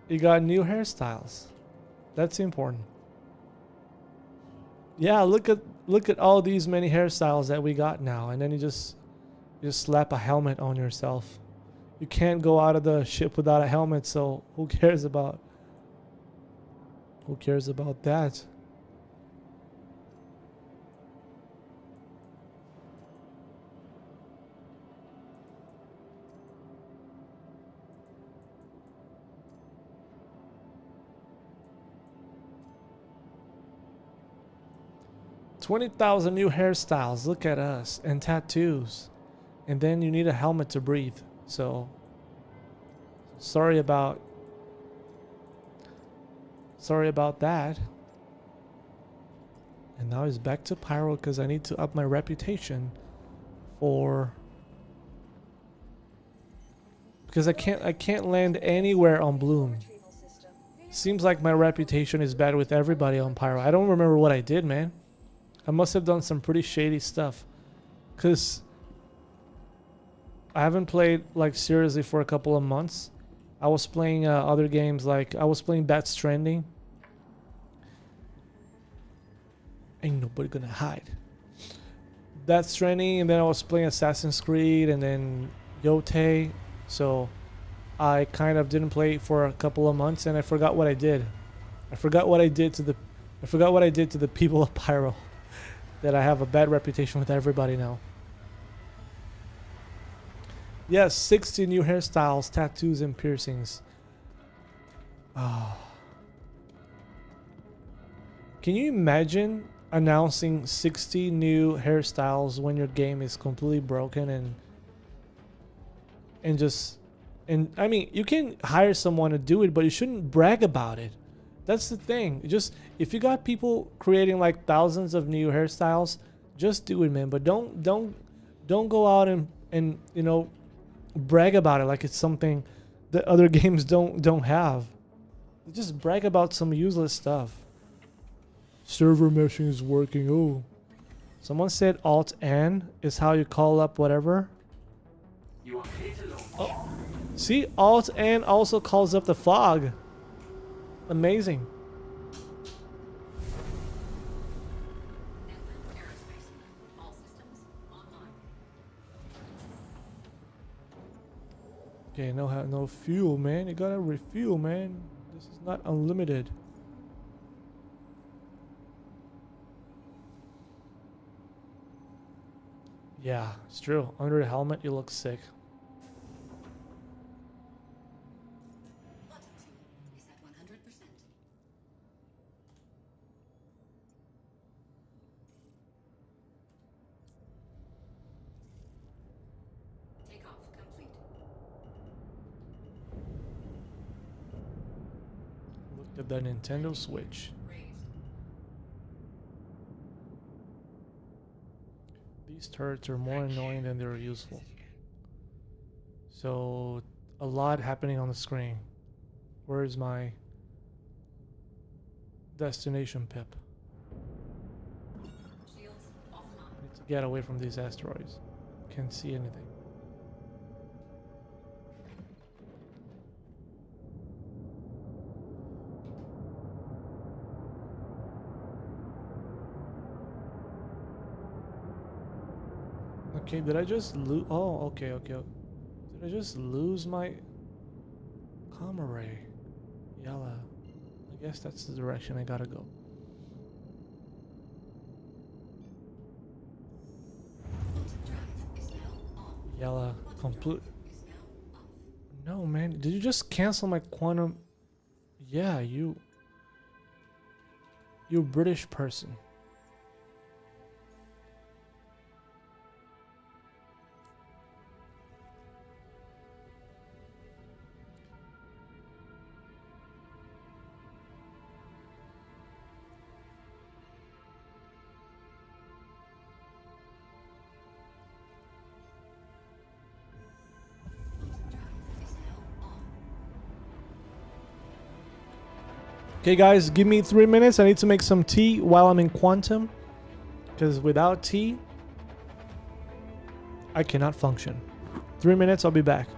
You got new hairstyles. That's important. Yeah, look at all these many hairstyles that we got now, and then you just slap a helmet on yourself. You can't go out of the ship without a helmet, so who cares about that? 20,000 new hairstyles. Look at us. And tattoos. And then you need a helmet to breathe. So sorry about that. And now it's back to Pyro because I need to up my reputation for, because I can't land anywhere on Bloom. Seems like my reputation is bad with everybody on Pyro. I don't remember what I did, man. I must have done some pretty shady stuff, cause I haven't played like seriously for a couple of months. I was playing other games, like I was playing Death Stranding. Ain't nobody gonna hide. Death Stranding, and then I was playing Assassin's Creed, and then Yote. So I kind of didn't play for a couple of months, and I forgot what I did. I forgot what I did to the people of Pyro. That I have a bad reputation with everybody now. Yes, 60 new hairstyles, tattoos, and piercings. Can you imagine announcing 60 new hairstyles when your game is completely broken and I mean, you can hire someone to do it, but you shouldn't brag about it. That's the thing. Just if you got people creating like thousands of new hairstyles, just do it, man. But don't go out and you know, brag about it like it's something that other games don't have. Just brag about some useless stuff. Server meshing is working. Oh, someone said Alt N is how you call up whatever. Oh, see, Alt N also calls up the fog. Amazing. Aerospace. All systems online. Okay, no fuel, man. You gotta refuel, man. This is not unlimited. Yeah, it's true. Under the helmet, you look sick. Altitude is at 100%. Takeoff complete. Look at that Nintendo Switch. Raised. These turrets are more annoying than they're useful. So, a lot happening on the screen. Where is my destination pip? Shields I offline. need to get away from these asteroids. Can't see anything. Okay, did I just lose? Oh, okay. Did I just lose my comm array? Yalla. I guess that's the direction I gotta go. Quantum drive is now on. Yalla. Complete. Is now off. No, man. Did you just cancel my quantum? Yeah, you British person. Quantum drive is now on. Okay, guys, give me 3 minutes. I need to make some tea while I'm in quantum. Because without tea, I cannot function. 3 minutes, I'll be back.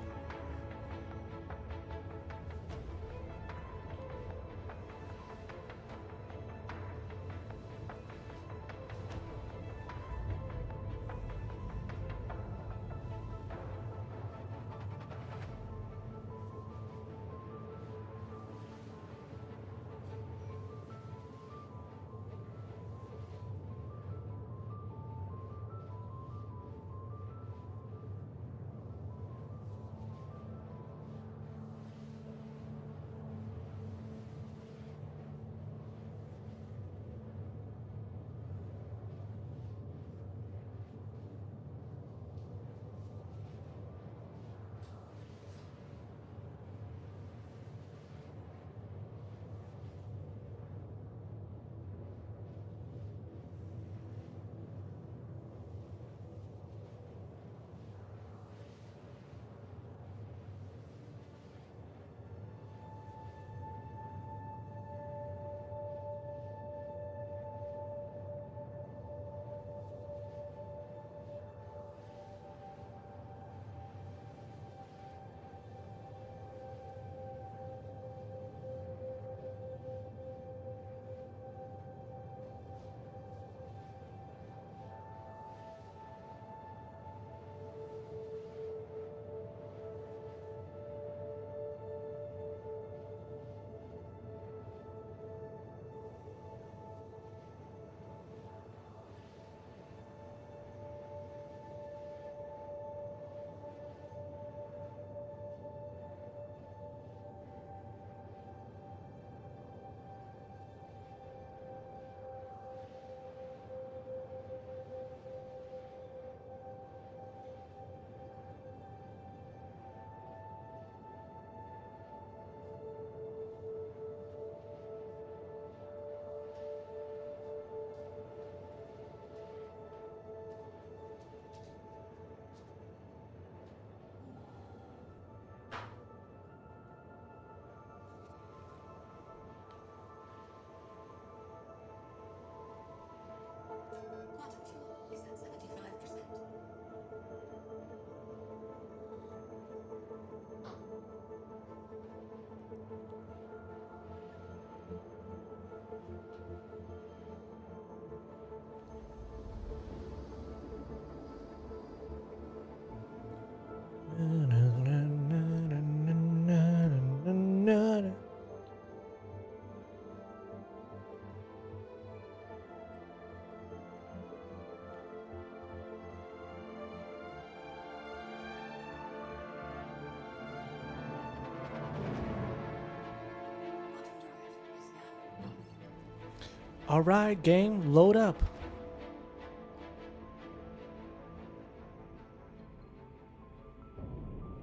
All right, game, load up.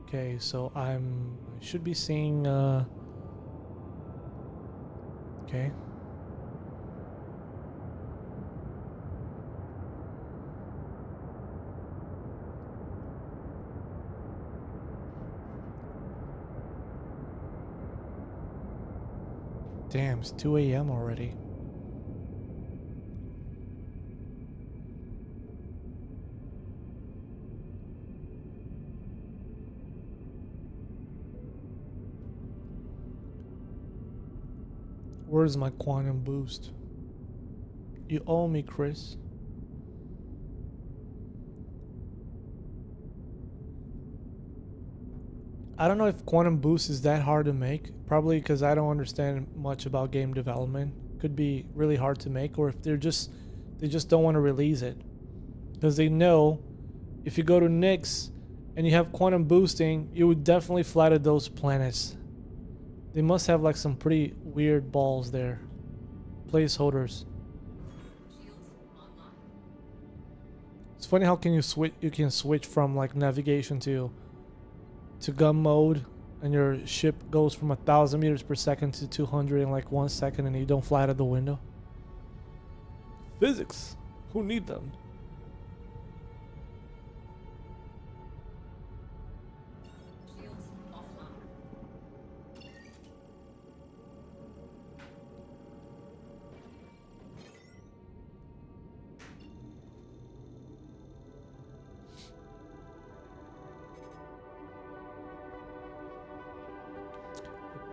Okay, so I should be seeing okay. Damn, it's 2 a.m. already. Where's my quantum boost? You owe me, Chris. I don't know if quantum boost is that hard to make. Probably because I don't understand much about game development. Could be really hard to make, or if they just don't want to release it. Because they know if you go to Nyx and you have quantum boosting, you would definitely flatter those planets. They must have like some pretty weird balls there. Placeholders. It's funny how can you switch from like navigation to gun mode, and your ship goes from 1,000 meters per second to 200 in like 1 second, and you don't fly out of the window. Physics. Who need them?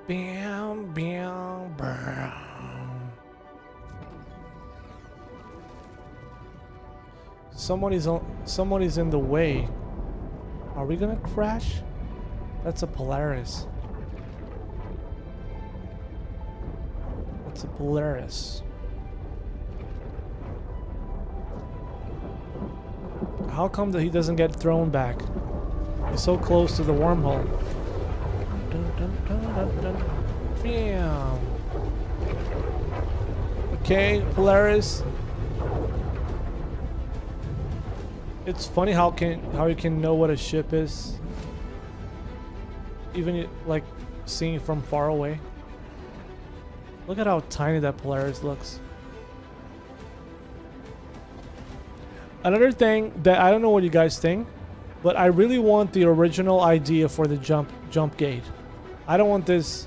Bam, bam, bam. Somebody's in the way. Are we gonna crash? That's a Polaris. That's a Polaris. How come that he doesn't get thrown back? He's so close to the wormhole. Dun, dun, dun, dun, dun. Bam. Okay, Polaris. It's funny how you can know what a ship is, even like seeing it from far away. Look at how tiny that Polaris looks. Another thing that I don't know what you guys think, but I really want the original idea for the jump gate. I don't want this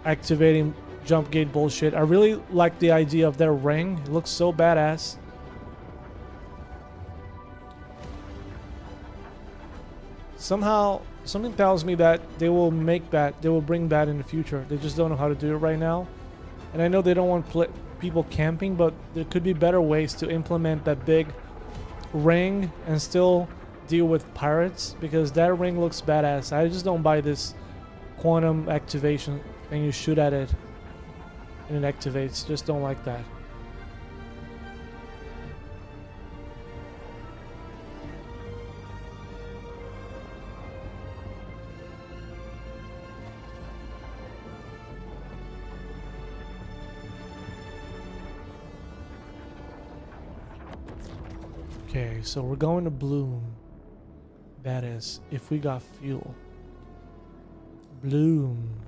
activating jump gate bullshit. I really like the idea of their ring. It looks so badass. Somehow, something tells me that they will bring that in the future. They just don't know how to do it right now. And I know they don't want people camping, but there could be better ways to implement that big ring and still deal with pirates, because that ring looks badass. I just don't buy this quantum activation thing. You shoot at it and it activates. Just don't like that. Okay, so we're going to Bloom. That is, if we got fuel. Bloom.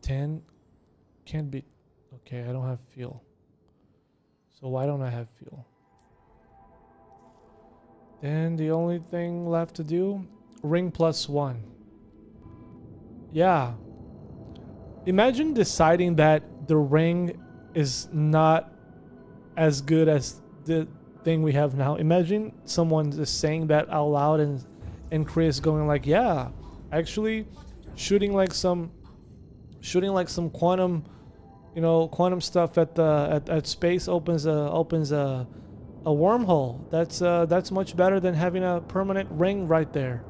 10 can't be. Okay, I don't have fuel. So why don't I have fuel? Then the only thing left to do, ring +1. Yeah. Imagine deciding that the ring is not as good as the thing we have now. Imagine someone just saying that out loud, and Chris going like, yeah, actually shooting like some shooting like some quantum, quantum stuff at space opens a wormhole. That's much better than having a permanent ring right there.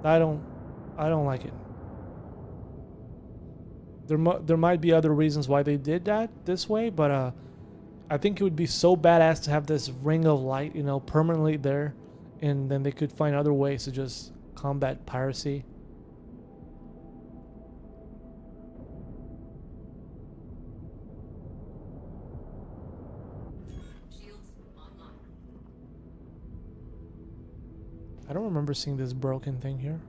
I don't like it. There might be other reasons why they did that this way, but I think it would be so badass to have this ring of light, permanently there, and then they could find other ways to just combat piracy. Shields online. I don't remember seeing this broken thing here.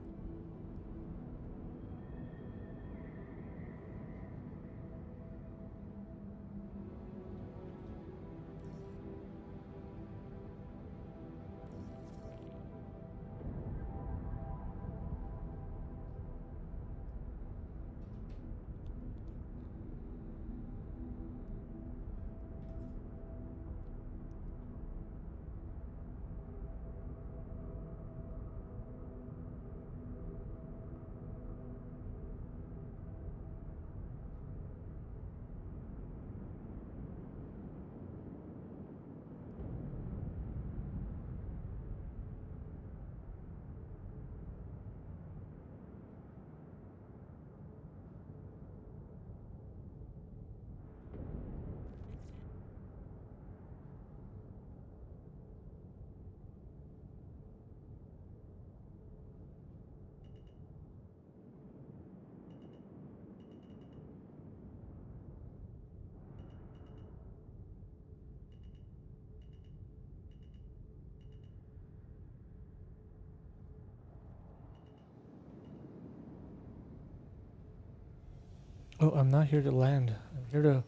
Oh, I'm not here to land. I'm here to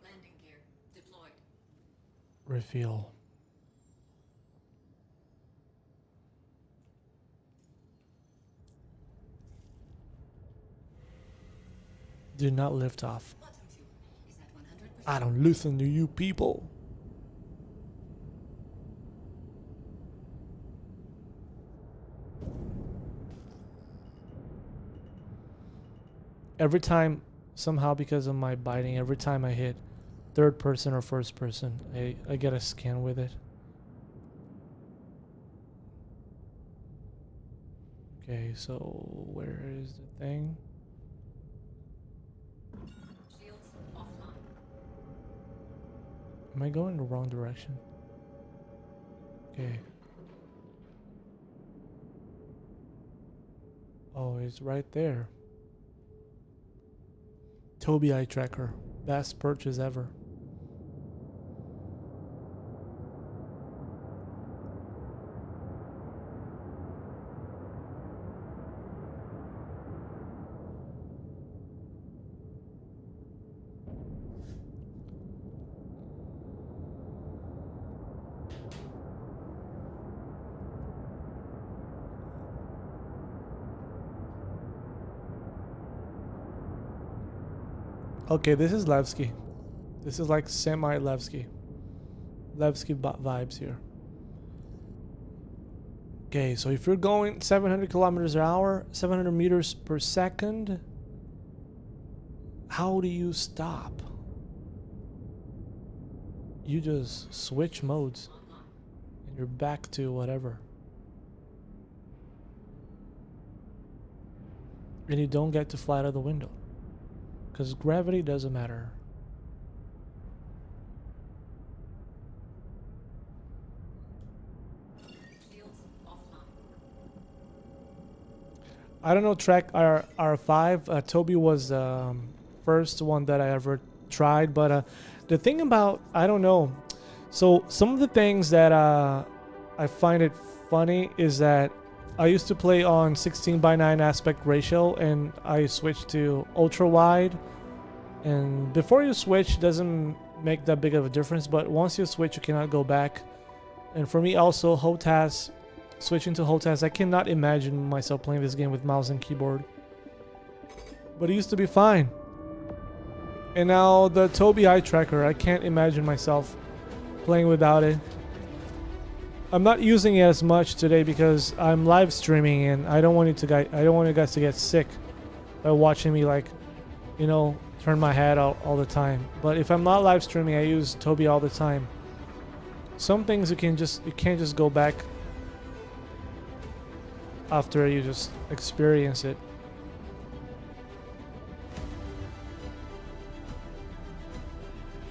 Landing gear deployed. refuel. Do not lift off. Bottom fuel is at 100%. I don't listen to you people. Every time, somehow because of my biting, every time I hit third person or first person, I get a scan with it. Okay, so where is the thing? Shields offline. Am I going the wrong direction? Okay. Oh, it's right there. Tobii Eye Tracker. Best purchase ever. Okay, this is Levski. This is like semi-Levski. Levski vibes here. Okay, so if you're going 700 kilometers an hour, 700 meters per second, how do you stop? You just switch modes and you're back to whatever. And you don't get to fly out of the window. Because gravity doesn't matter. Shields offline. I don't know track R5. Tobii was first one that I ever tried, but the thing about, I don't know. So some of the things that I find it funny is that I used to play on 16:9 aspect ratio, and I switched to ultra wide. And before you switch, doesn't make that big of a difference, but once you switch, you cannot go back. And for me, also HOTAS, switching to HOTAS, I cannot imagine myself playing this game with mouse and keyboard. But it used to be fine. And now the Tobii Eye Tracker, I can't imagine myself playing without it. I'm not using it as much today because I'm live streaming and I don't want you guys to get sick by watching me like, you know, turn my head out all the time. But if I'm not live streaming, I use Toby all the time. Some things you can't just go back after you just experience it.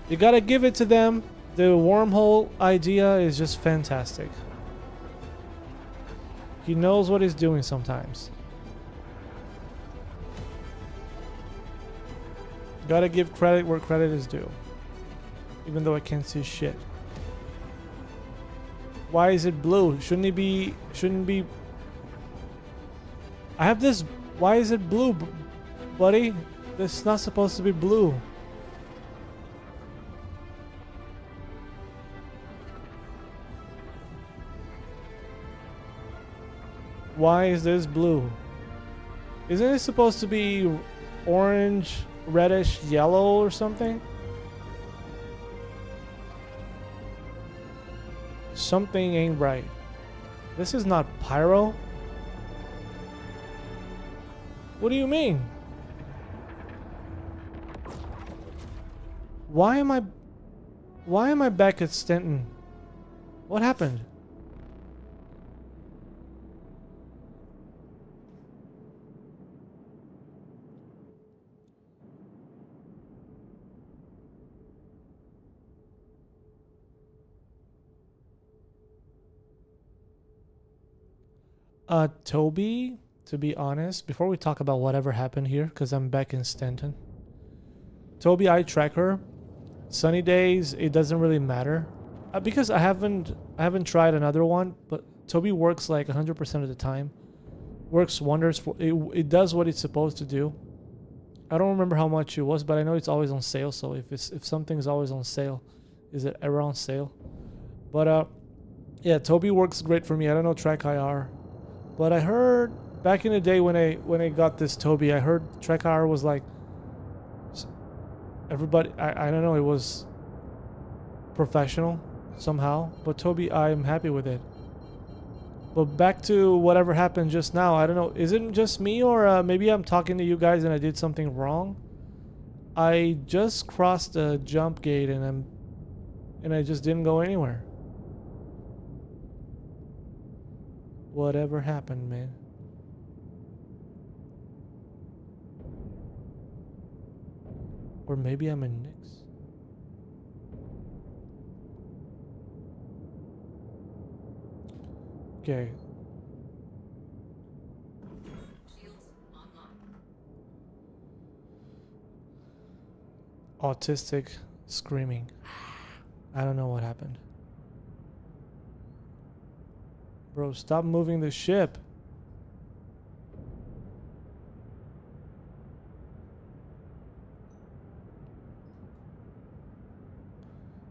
You gotta give it to them. The wormhole idea is just fantastic. He knows what he's doing sometimes. Gotta give credit where credit is due. Even though I can't see shit. Why is it blue? Shouldn't be... I have this... Why is it blue, buddy? This is not supposed to be blue. Why is this blue? Isn't it supposed to be orange, reddish, yellow or something? Something ain't right. This is not pyro. What do you mean? Why am I back at Stenton? What happened? Toby, to be honest, before we talk about whatever happened here, because I'm back in Stanton. Toby, eye tracker. Sunny days, it doesn't really matter. Because I haven't tried another one, but Toby works like 100% of the time. Works wonders for it. It does what it's supposed to do. I don't remember how much it was, but I know it's always on sale. So if something's always on sale, is it ever on sale? But yeah, Toby works great for me. I don't know Track IR. But I heard back in the day when I got this Toby, I heard Trek IR was like everybody. I don't know. It was professional somehow. But Toby, I'm happy with it. But back to whatever happened just now. I don't know. Is it just me or maybe I'm talking to you guys and I did something wrong? I just crossed a jump gate and I just didn't go anywhere. Whatever happened, man? Or maybe I'm in Nyx. Okay. Shields online. Autistic screaming. I don't know what happened. Bro, stop moving the ship.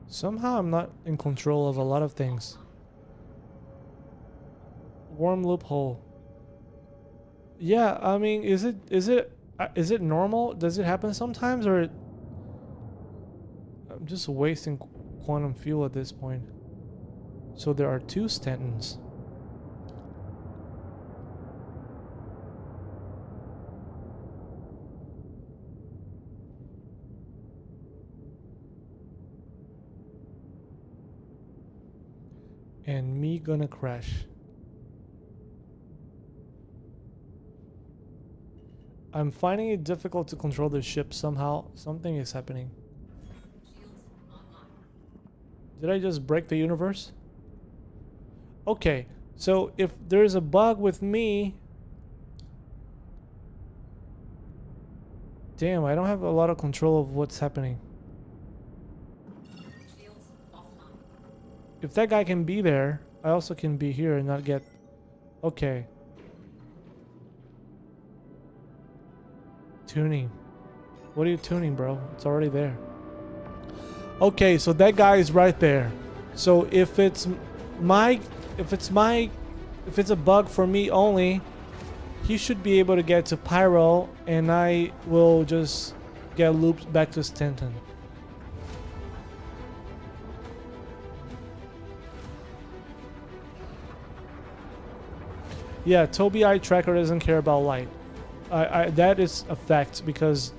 Somehow I'm not in control of a lot of things. Worm loophole. Yeah, I mean, is it normal? Does it happen sometimes, or I'm just wasting quantum fuel at this point. So there are two Stantons. And me gonna crash. I'm finding it difficult to control the ship somehow. Something is happening. Shields online. Did I just break the universe? Okay, so if there's a bug with me... Damn, I don't have a lot of control of what's happening. Shields offline. If that guy can be there, I also can be here and not get... Okay. Tuning. What are you tuning, bro? It's already there. Okay, so that guy is right there. So if it's a bug for me only, he should be able to get to Pyro, and I will just get looped back to Stanton. Yeah, Tobii Eye Tracker doesn't care about light. I that is a fact because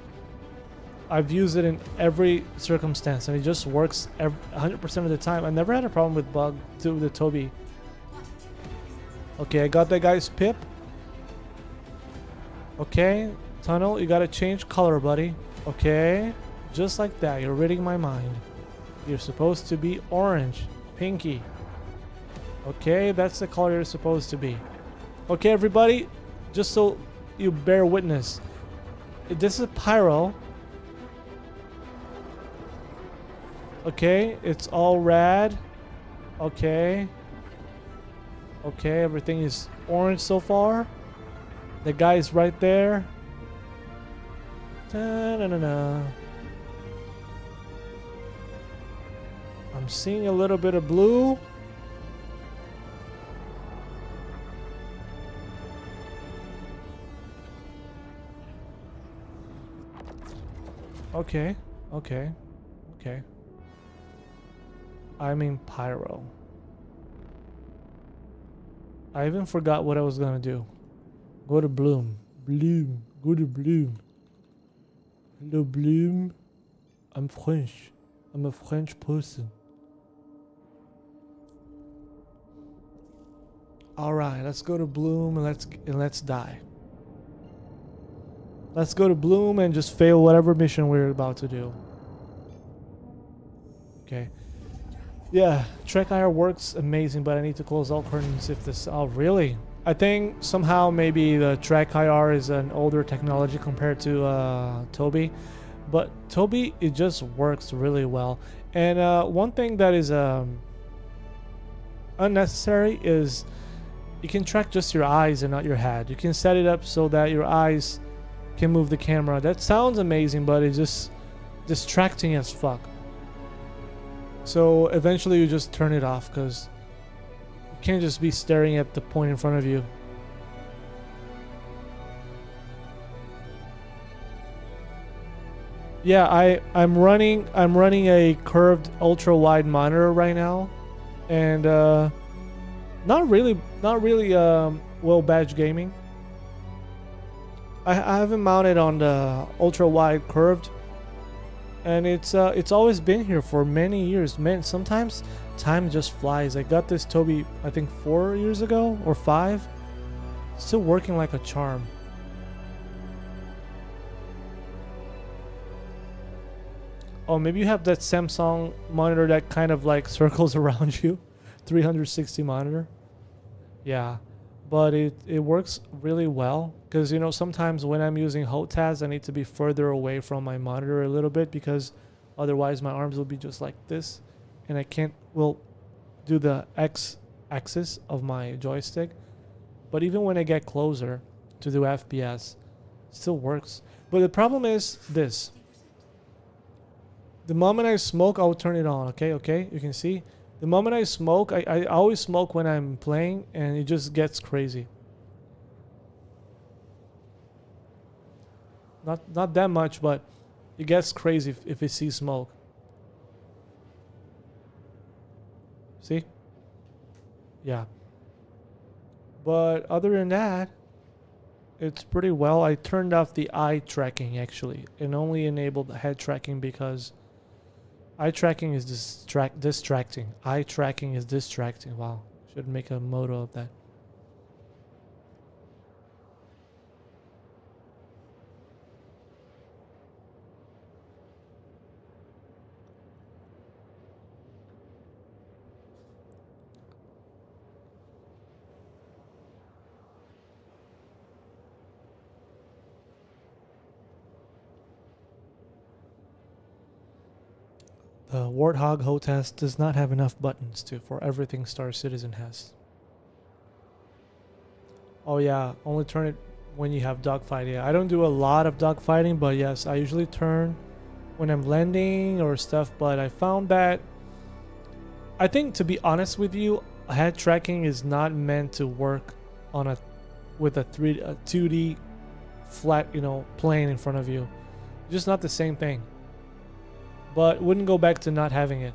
I've used it in every circumstance and it just works 100% of the time. I never had a problem with bug to the Toby. Okay, I got that guy's pip. Okay, Tunnel, you gotta change color, buddy. Okay, just like that. You're reading my mind. You're supposed to be orange, pinky. Okay, that's the color you're supposed to be. Okay, everybody, just so you bear witness, this is Pyro. Okay, it's all rad. Okay. Okay, everything is orange so far. The guy's right there. Da-na-na-na. I'm seeing a little bit of blue. Okay, okay, okay. I mean Pyro. I even forgot what I was gonna do. Go to Bloom. Bloom. Go to Bloom. Hello, Bloom. I'm French. I'm a French person. Alright, let's go to Bloom and let's die. Let's go to Bloom and just fail whatever mission we're about to do. Okay. Yeah, Trek IR works amazing, but I need to close all curtains if this... Oh, really? I think somehow maybe the Trek IR is an older technology compared to Toby. But Toby, it just works really well. And one thing that is unnecessary is you can track just your eyes and not your head. You can set it up so that your eyes can move the camera. That sounds amazing, but it's just distracting as fuck. So eventually you just turn it off because you can't just be staring at the point in front of you. Yeah, I'm running a curved ultra wide monitor right now, and not really well badge gaming. I have it mounted on the ultra wide curved, and it's always been here for many years. Man, sometimes time just flies. I got this Toby I think 4 years ago or 5. Still working like a charm. Oh, maybe you have that Samsung monitor that kind of like circles around you. 360 monitor. Yeah. But it works really well because, you know, sometimes when I'm using HOTAS, I need to be further away from my monitor a little bit because otherwise my arms will be just like this and I can't do the X axis of my joystick. But even when I get closer to do FPS, it still works. But the problem is this. The moment I smoke, I'll turn it on. Okay, you can see. The moment I smoke, I always smoke when I'm playing, and it just gets crazy. Not that much, but it gets crazy if it sees smoke. See? Yeah. But other than that, it's pretty well. I turned off the eye tracking actually, and only enabled the head tracking because eye tracking is distracting. Eye tracking is distracting. Wow. Should make a motto of that. The Warthog HOTAS does not have enough buttons for everything Star Citizen has. Oh yeah, only turn it when you have dogfight. Yeah, I don't do a lot of dogfighting, but yes, I usually turn when I'm landing or stuff. But I found that I think, to be honest with you, head tracking is not meant to work on with a 2D flat, you know, plane in front of you. Just not the same thing. But wouldn't go back to not having it.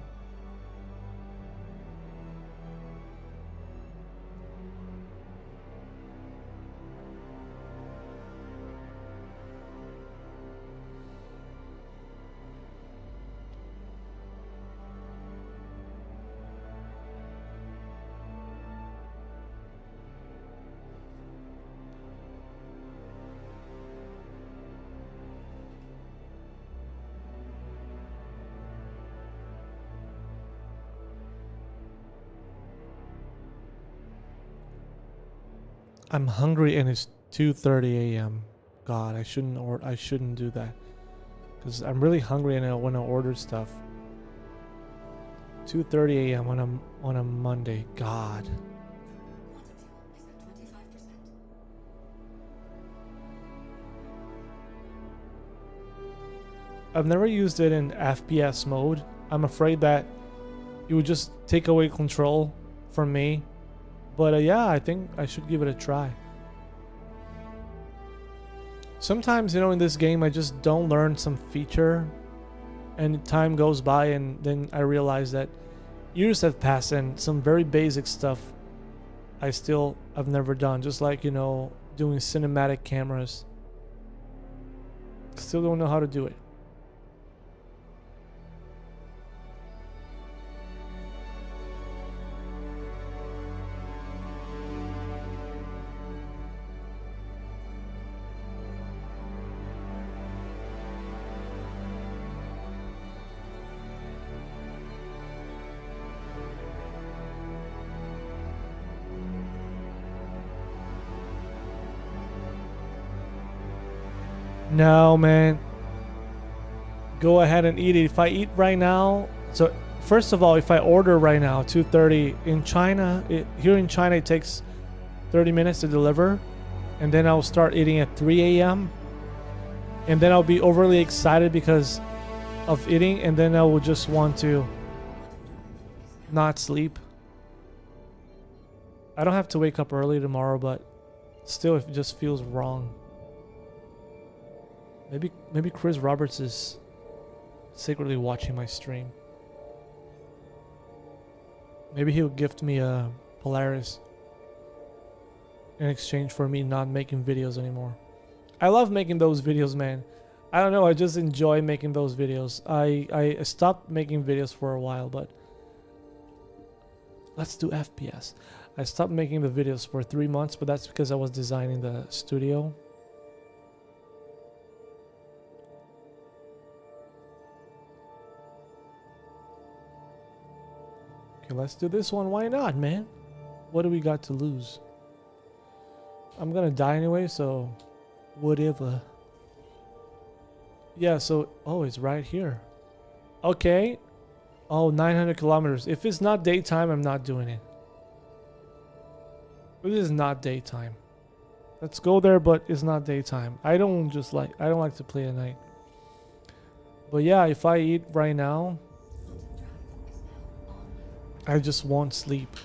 I'm hungry and it's 2:30 a.m. God, I shouldn't do that. Cuz I'm really hungry and I want to order stuff. 2:30 a.m. on a Monday. God. Quantum fuel is at 25%. I've never used it in FPS mode. I'm afraid that it would just take away control from me. But yeah, I think I should give it a try. Sometimes, you know, in this game, I just don't learn some feature and time goes by and then I realize that years have passed and some very basic stuff I've never done. Just like, you know, doing cinematic cameras. Still don't know how to do it. No, man. Go ahead and eat it. If I eat right now, so first of all, if I order right now, 2:30 in China, here in China it takes 30 minutes to deliver, and then I'll start eating at 3 a.m. and then I'll be overly excited because of eating, and then I will just want to not sleep. I don't have to wake up early tomorrow, but still it just feels wrong. Maybe Chris Roberts is secretly watching my stream. Maybe he'll gift me a Polaris in exchange for me not making videos anymore. I love making those videos, man. I don't know, I just enjoy making those videos. I stopped making videos for a while, but let's do FPS. I stopped making the videos for 3 months, but that's because I was designing the studio. Okay, let's do this one. Why not, man? What do we got to lose? I'm gonna die anyway, so whatever. Yeah, so oh, it's right here. Okay. Oh, 900 kilometers. If it's not daytime, I'm not doing it. This is not daytime. Let's go there, but it's not daytime. I don't like to play at night. But yeah, if I eat right now, I just won't sleep.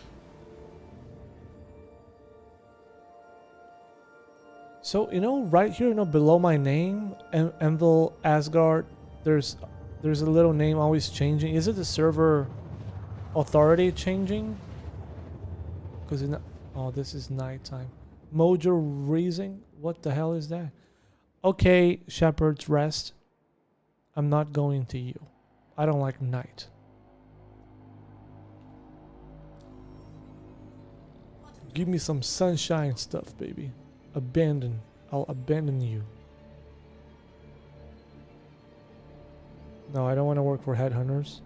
So, you know, right here, you know, below my name, Envil Asgard, there's a little name always changing. Is it the server authority changing? Because oh, this is nighttime. Mojo Raising? What the hell is that? Okay, Shepherd's Rest. I'm not going to you. I don't like night. Give me some sunshine stuff, baby. Abandon. I'll abandon you. No, I don't want to work for headhunters.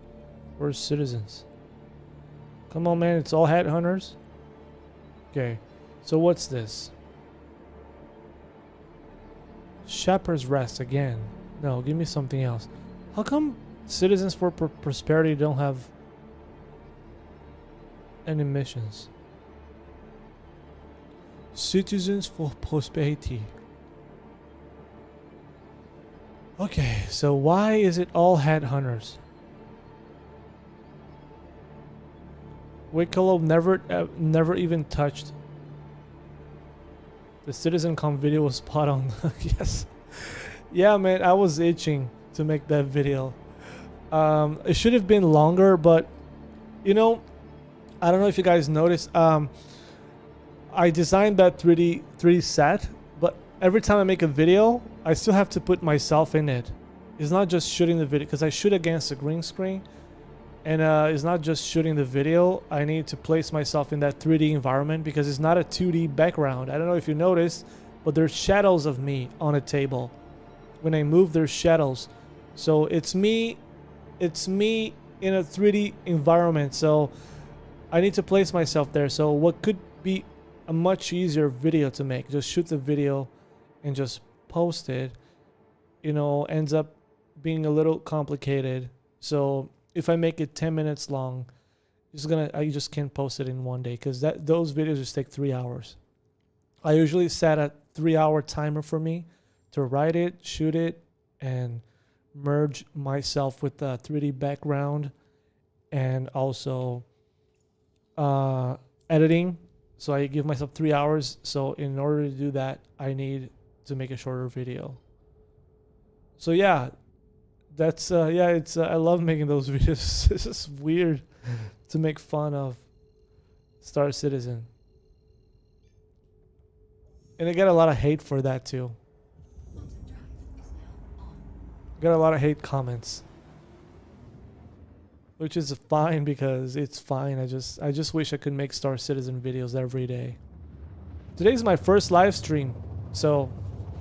We're citizens. Come on, man. It's all headhunters. Okay. So what's this? Shepherd's Rest again. No, give me something else. How come Citizens for Prosperity don't have any missions? Citizens for Prosperity. Okay, so why is it all headhunters? Wicklow never even touched. The CitizenCon video was spot on. Yes. Yeah, man, I was itching to make that video. It should have been longer, but you know, I don't know if you guys noticed. I designed that 3D set, but every time I make a video, I still have to put myself in it. It's not just shooting the video, because I shoot against a green screen, and it's not just shooting the video. I need to place myself in that 3D environment because it's not a 2D background. I don't know if you noticed, but there's shadows of me on a table. When I move, there's shadows. So it's me in a 3D environment. So I need to place myself there. So what could be a much easier video to make. Just shoot the video and just post it. You know, ends up being a little complicated. So if I make it 10 minutes long, I just can't post it in one day because those videos just take 3 hours. I usually set a 3-hour timer for me to write it, shoot it, and merge myself with the 3D background and also editing. So I give myself 3 hours. So in order to do that, I need to make a shorter video. So yeah, that's it's I love making those videos. It's just weird to make fun of Star Citizen. And I get a lot of hate for that too. Quantum drive is now on. Got a lot of hate comments. Which is fine because it's fine. I just wish I could make Star Citizen videos every day. Today's my first live stream, so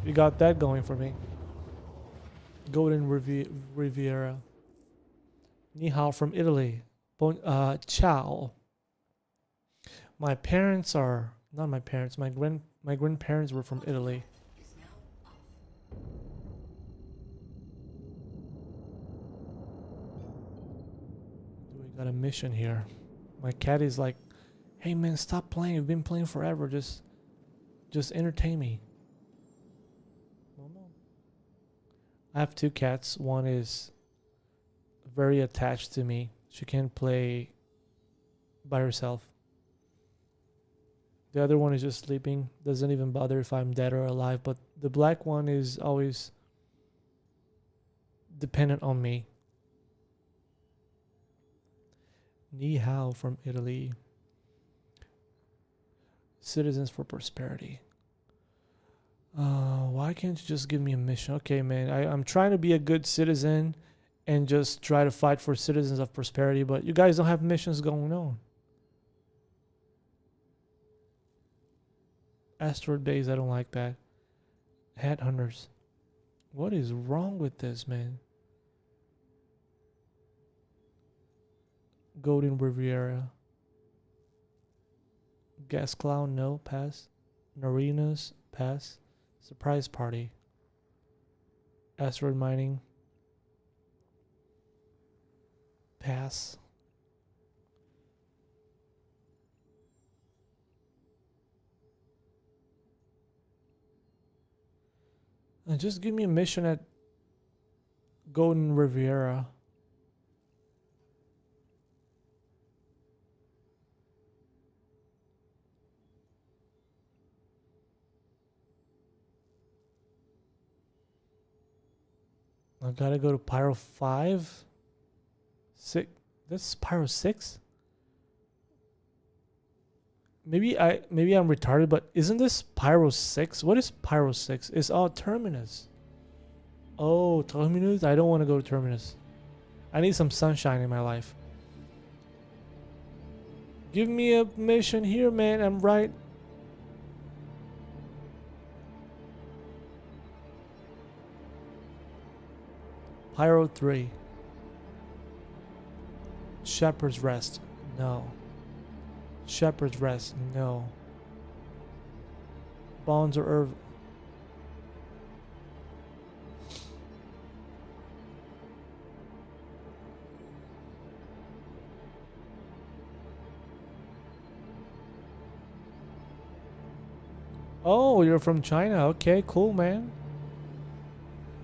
you got that going for me. Golden Riviera. Ni hao from Italy. Ciao. My parents are not my parents. My grandparents were from Italy. Is now off. We got a mission here. My cat is like, "Hey man, stop playing. You've been playing forever. Just entertain me." I have 2 cats. One is very attached to me. She can't play by herself. The other one is just sleeping. Doesn't even bother if I'm dead or alive. But the black one is always dependent on me. Ni hao from Italy. Citizens for Prosperity. Why can't you just give me a mission? Okay, man. I'm trying to be a good citizen and just try to fight for citizens of prosperity, but you guys don't have missions going on. Asteroid Base, I don't like that. Headhunters. What is wrong with this, man? Golden Riviera. Gas Cloud, no, pass. Narinas, pass. Surprise Party. Asteroid Mining. Pass. And just give me a mission at Golden Riviera. I gotta go to Pyro 5. 6. This is Pyro 6? Maybe I'm retarded, but isn't this Pyro 6? What is Pyro 6? It's all Terminus. Oh, Terminus? I don't want to go to Terminus. I need some sunshine in my life. Give me a mission here, man. I'm right. Pyro 3. Shepherd's Rest. No. Shepherd's Rest. No. Bonds or Irv. Oh, you're from China. Okay, cool, man.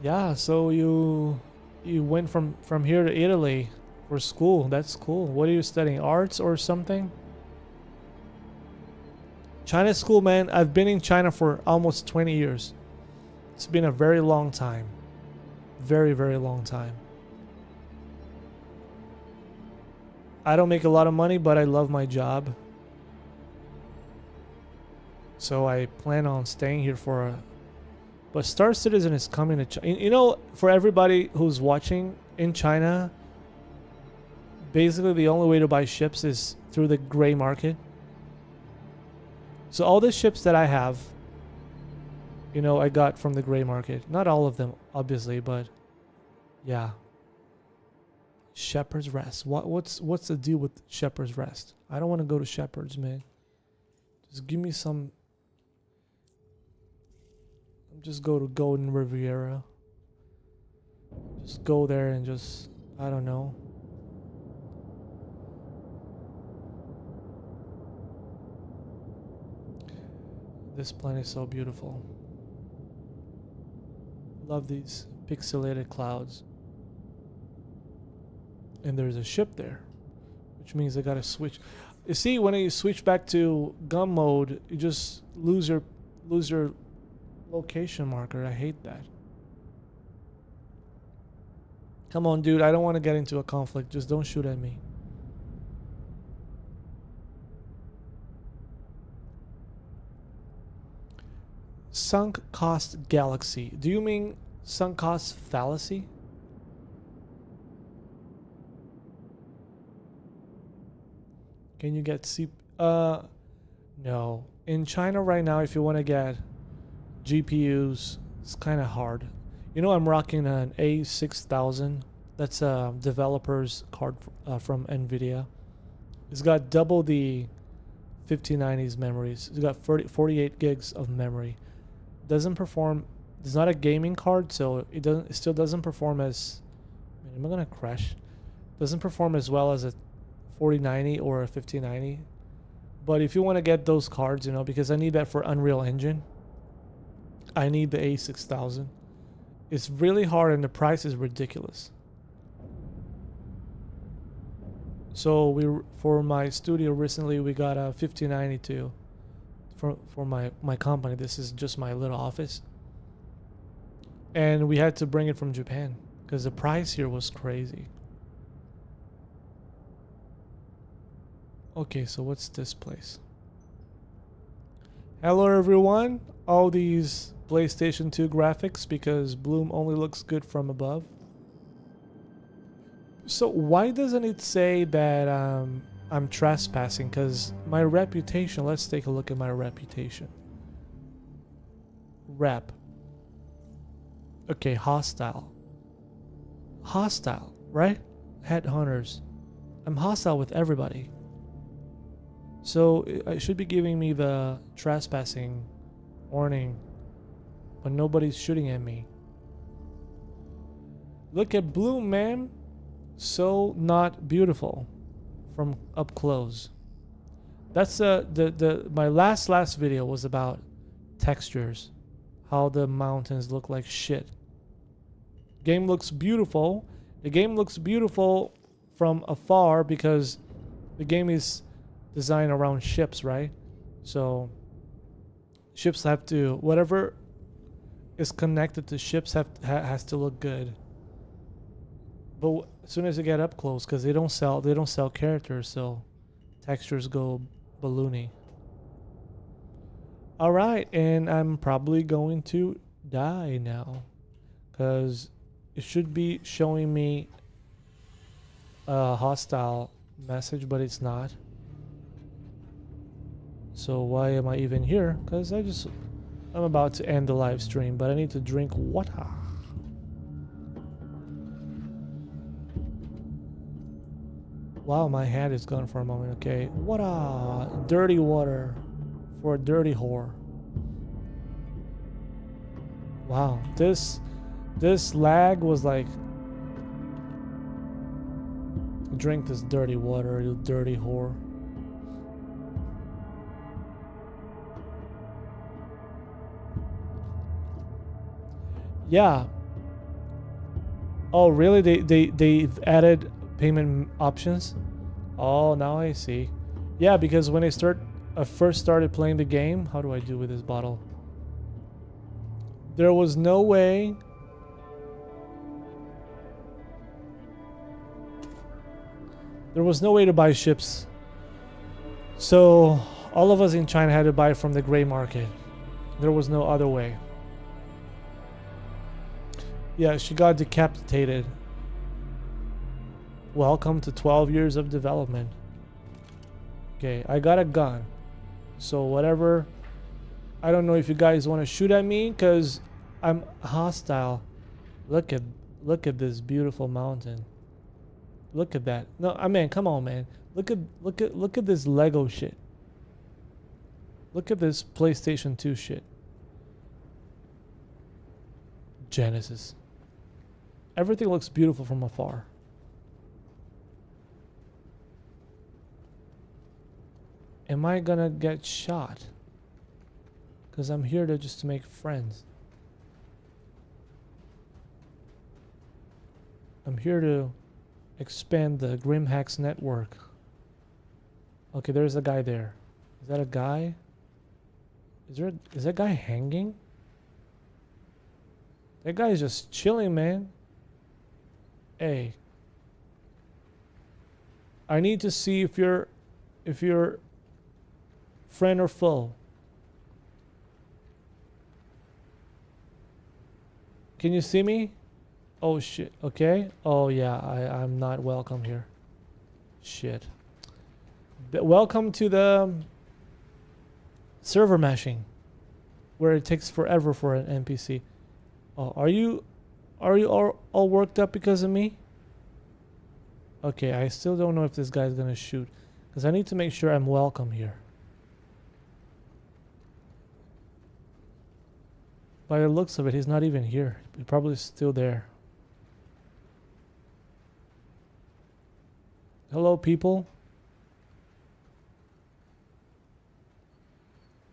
Yeah, so you went from here to Italy for school. That's cool. What are you studying? Arts or something? China school, man. I've been in China for almost 20 years. It's been a very long time. Very, very long time. I don't make a lot of money, but I love my job. So I plan on staying here for a... But Star Citizen is coming to China. You know, for everybody who's watching in China, basically the only way to buy ships is through the gray market. So all the ships that I have, you know, I got from the gray market. Not all of them, obviously, but yeah. Shepherd's Rest. What's the deal with Shepherd's Rest? I don't want to go to Shepherd's, man. Just give me some. Just go to Golden Riviera. Just go there and just, I don't know. This planet is so beautiful. Love these pixelated clouds. And there's a ship there, which means I gotta switch. You see, when you switch back to gun mode, you just lose your location marker. I hate that. Come on, dude. I don't want to get into a conflict. Just don't shoot at me. Sunk cost galaxy. Do you mean sunk cost fallacy? Can you get no. In China right now, if you want to get GPUs, it's kind of hard. You know, I'm rocking an A6000. That's a developer's card from NVIDIA. It's got double the 5090's memories. It's got 48 gigs of memory. Doesn't perform. It's not a gaming card, so it doesn't. It still doesn't perform as. Man, am I gonna crash? Doesn't perform as well as a 4090 or a 5090. But if you want to get those cards, you know, because I need that for Unreal Engine. I need the A6000. It's really hard and the price is ridiculous. So for my studio recently we got a 5092 for my company. This is just my little office. And we had to bring it from Japan because the price here was crazy. Okay, so what's this place? Hello everyone. All these PlayStation 2 graphics because Bloom only looks good from above. So why doesn't it say that I'm trespassing? Because my reputation, let's take a look at my reputation. Rep. Okay, hostile. Hostile, right? Headhunters. I'm hostile with everybody. So it should be giving me the trespassing warning, but nobody's shooting at me. Look at Bloom, man. So not beautiful from up close. That's my last video was about textures, how the mountains look like shit. Game looks beautiful. The game looks beautiful from afar because the game is designed around ships, right? So ships have to, whatever is connected to ships has to look good. But as soon as you get up close, because they don't sell characters, so textures go balloony. All right, and I'm probably going to die now, because it should be showing me a hostile message, but it's not. So why am I even here? Because I'm about to end the live stream, but I need to drink water. Wow, my hand is gone for a moment. Okay, water, dirty water for a dirty whore. Wow, this lag was like, drink this dirty water, you dirty whore. Yeah. Oh, really? They've added payment options? Oh, now I see. Yeah, because when I first started playing the game, how do I do with this bottle? There was no way. There was no way to buy ships. So all of us in China had to buy it from the gray market. There was no other way. Yeah, she got decapitated. Welcome to 12 years of development. Okay, I got a gun. So whatever. I don't know if you guys want to shoot at me because I'm hostile. Look at this beautiful mountain. Look at that. No, I mean, come on, man. Look at this Lego shit. Look at this PlayStation 2 shit. Genesis. Everything looks beautiful from afar. Am I gonna get shot? Because I'm here to just to make friends. I'm here to expand the Grimhacks network. Okay, there's a guy there. Is that a guy? Is that guy hanging? That guy is just chilling, man. Hey. I need to see if you're friend or foe. Can you see me? Oh shit. Okay. Oh yeah, I'm not welcome here. Shit. Welcome to the server mashing, where it takes forever for an NPC. Oh, are you all worked up because of me? Okay, I still don't know if this guy's gonna shoot, because I need to make sure I'm welcome here. By the looks of it, he's not even here. He's probably still there. Hello, people.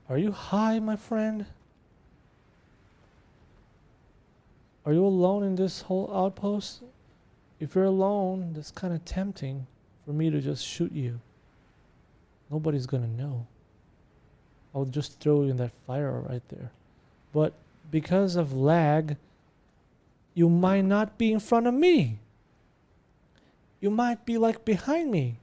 Are you high, my friend? Are you alone in this whole outpost? If you're alone, that's kind of tempting for me to just shoot you. Nobody's gonna know. I'll just throw you in that fire right there. But because of lag, you might not be in front of me. You might be like behind me.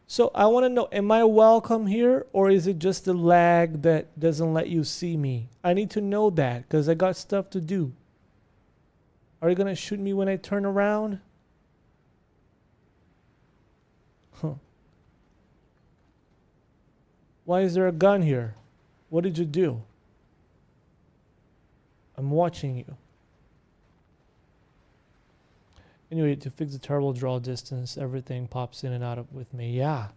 So I want to know, am I welcome here, or is it just the lag that doesn't let you see me? I need to know that because I got stuff to do. Are you going to shoot me when I turn around? Huh. Why is there a gun here? What did you do? I'm watching you. Anyway, to fix the turbo draw distance, everything pops in and out of with me. Yeah.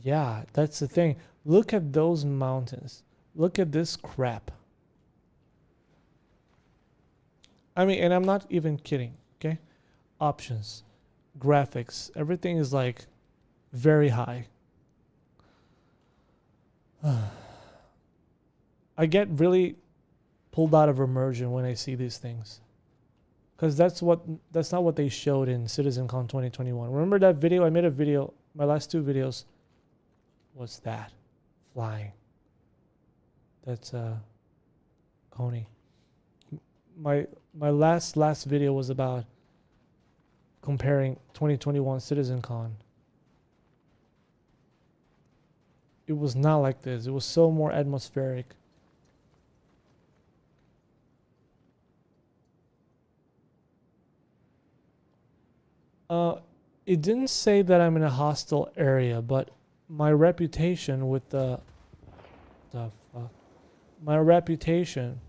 Yeah, that's the thing. Look at those mountains. Look at this crap. I mean, and I'm not even kidding, okay? Options, graphics, everything is like very high. I get really pulled out of immersion when I see these things. Because that's not what they showed in CitizenCon 2021. Remember that video? I made a video, my last two videos. What's that? Flying. That's Coney. My last video was about comparing 2021 CitizenCon. It was not like this. It was so more atmospheric. It didn't say that I'm in a hostile area, but my reputation with my reputation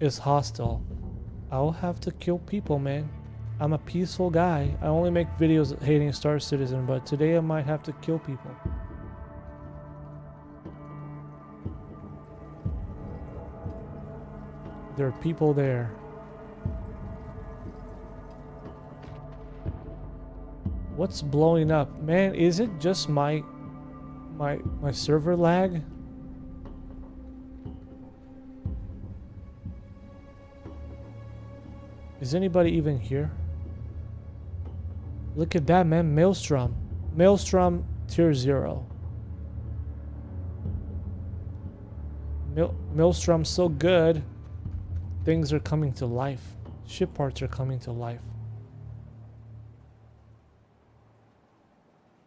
is hostile. I'll have to kill people, man. I'm a peaceful guy. I only make videos hating Star Citizen, but today I might have to kill people. There are people there. What's blowing up? Man, is it just my server lag? Is anybody even here? Look at that, man. Maelstrom. Maelstrom tier 0. Maelstrom's so good. Things are coming to life. Ship parts are coming to life.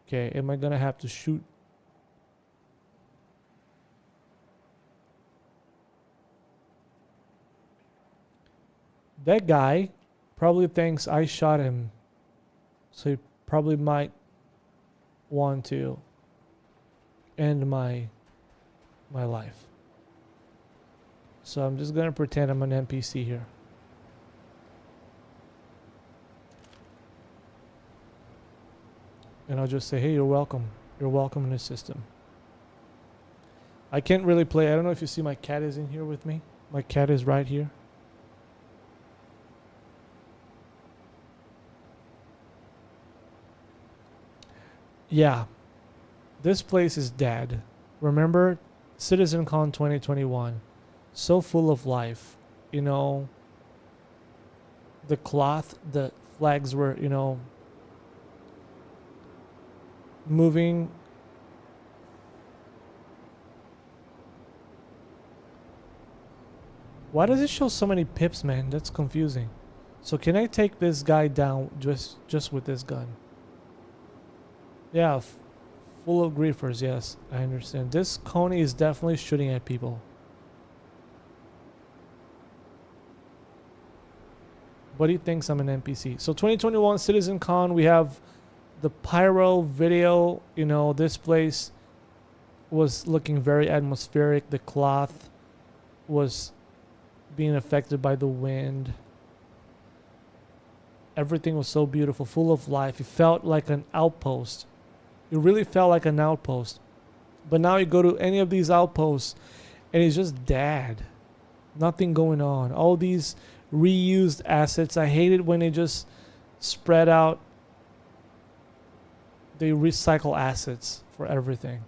Okay, am I gonna have to shoot? That guy probably thinks I shot him, so he probably might want to end my life. So I'm just gonna pretend I'm an NPC here. And I'll just say, hey, you're welcome. You're welcome in the system. I can't really play. I don't know if you see my cat is in here with me. My cat is right here. Yeah. This place is dead. Remember CitizenCon 2021? So full of life. You know, the cloth, the flags were, you know, moving. Why does it show so many pips, man? That's confusing. So can I take this guy down just with this gun? Yeah, full of griefers, yes, I understand. This Coney is definitely shooting at people. But he thinks I'm an NPC. So 2021 CitizenCon, we have the pyro video. You know, this place was looking very atmospheric. The cloth was being affected by the wind. Everything was so beautiful, full of life. It felt like an outpost. It really felt like an outpost. But now you go to any of these outposts and it's just dead. Nothing going on. All these reused assets. I hate it when they just spread out. They recycle assets for everything.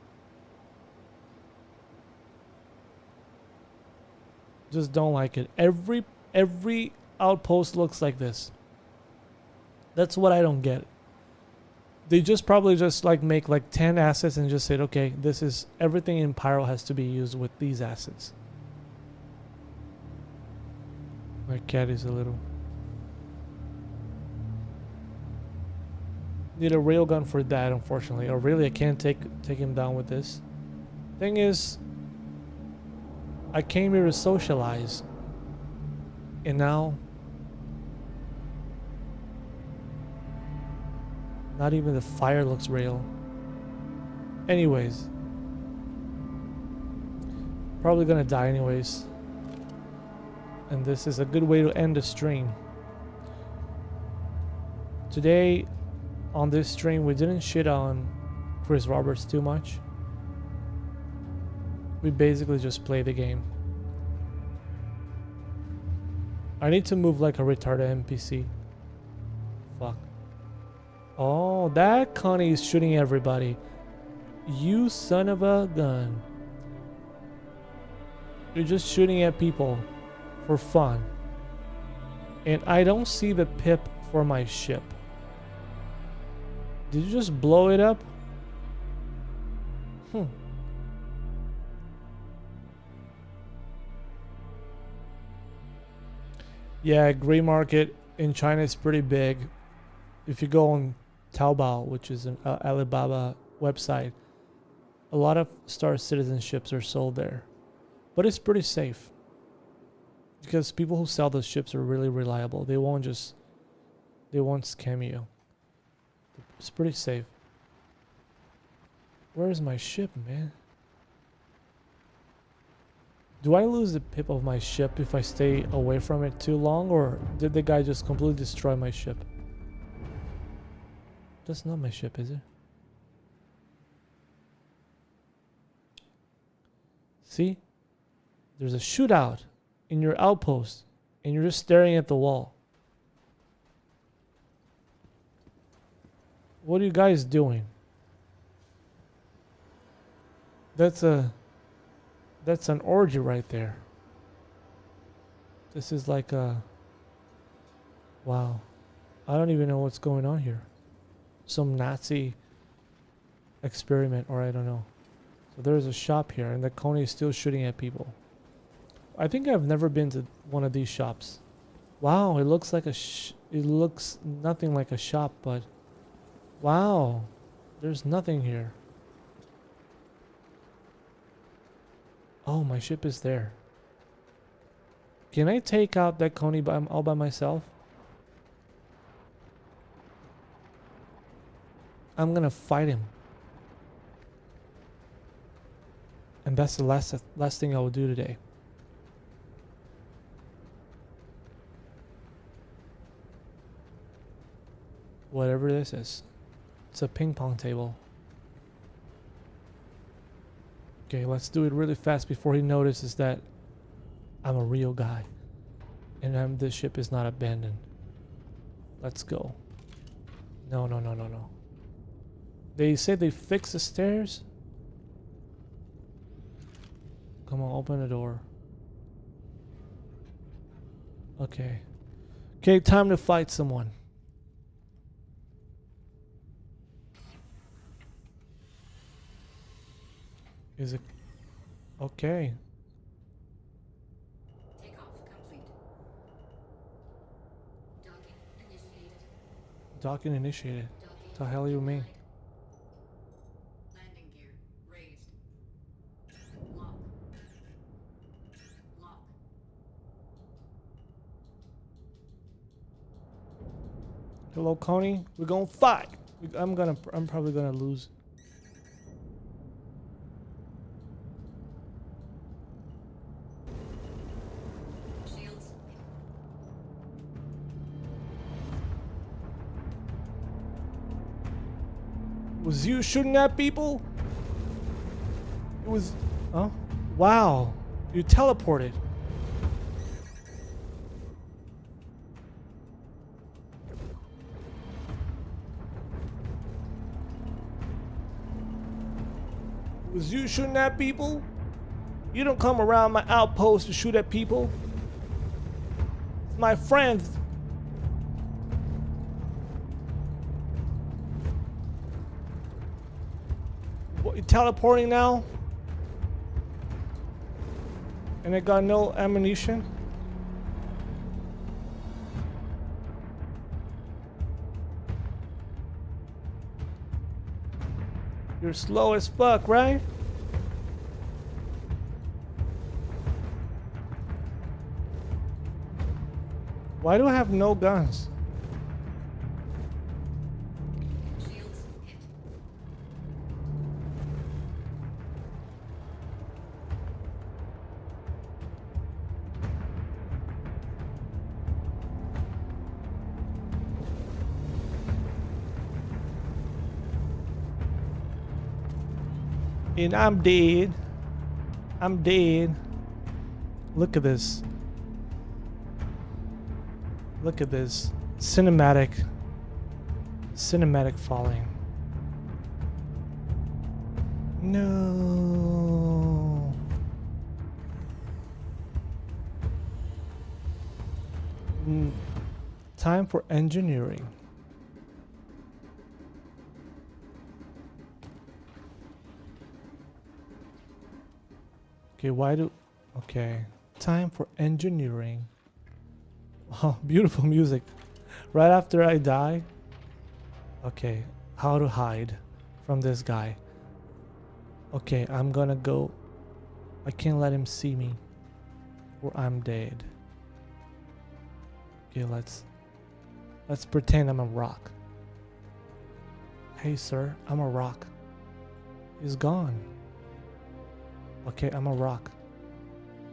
Just don't like it. Every outpost looks like this. That's what I don't get. They just probably just like make like 10 assets and just said, okay, this is everything in Pyro has to be used with these assets. My cat is a little. Need a railgun for that, unfortunately. Or really, I can't take him down with this. Thing is, I came here to socialize, and now not even the fire looks real. Anyways, probably gonna die anyways. And this is a good way to end the stream. Today, on this stream, we didn't shit on Chris Roberts too much. We basically just play the game. I need to move like a retarded NPC. Fuck. Oh, that Connie is shooting everybody. You son of a gun. You're just shooting at people for fun. And I don't see the pip for my ship. Did you just blow it up? Yeah, gray market in China is pretty big. If you go on Taobao, which is an Alibaba website, a lot of Star Citizenships are sold there. But it's pretty safe. Because people who sell those ships are really reliable. They won't scam you. It's pretty safe. Where's my ship, man? Do I lose the pip of my ship if I stay away from it too long, or did the guy just completely destroy my ship? That's not my ship, is it? See? There's a shootout in your outpost, and you're just staring at the wall. What are you guys doing? That's an orgy right there. This is like a... Wow. I don't even know what's going on here. Some Nazi experiment, or I don't know. So there's a shop here, and the Coney is still shooting at people. I think I've never been to one of these shops. Wow, it looks like it looks nothing like a shop, but wow, there's nothing here. Oh, my ship is there. Can I take out that Coney all by myself? I'm gonna fight him. And that's the last thing I will do today. Whatever this is. It's a ping pong table. Okay, let's do it really fast before he notices that I'm a real guy. And this ship is not abandoned. Let's go. No, no, no, no, no. They said they fixed the stairs? Come on, open the door. Okay. Okay, time to fight someone. Is it... Okay. Takeoff complete. Docking initiated. Docking initiated. Docking. The hell you mean? denied. Landing gear raised. Lock. Lock. Hello, Coney. We're gonna fight. I'm probably gonna lose. Shields. Was you shooting at people? It was... Oh? Wow. You teleported. Was you shooting at people? You don't come around my outpost to shoot at people. It's my friends. What, you teleporting now? And I got no ammunition? You're slow as fuck, right? Why do I have no guns? Shields hit. And I'm dead. I'm dead. Look at this. Look at this. Cinematic falling. No. Time for engineering. Okay, okay. Time for engineering. Oh, beautiful music. Right after I die. Okay, how to hide from this guy. Okay, I'm gonna go. I can't let him see me or I'm dead. Okay, let's pretend I'm a rock. Hey sir, I'm a rock. He's gone. Okay, I'm a rock.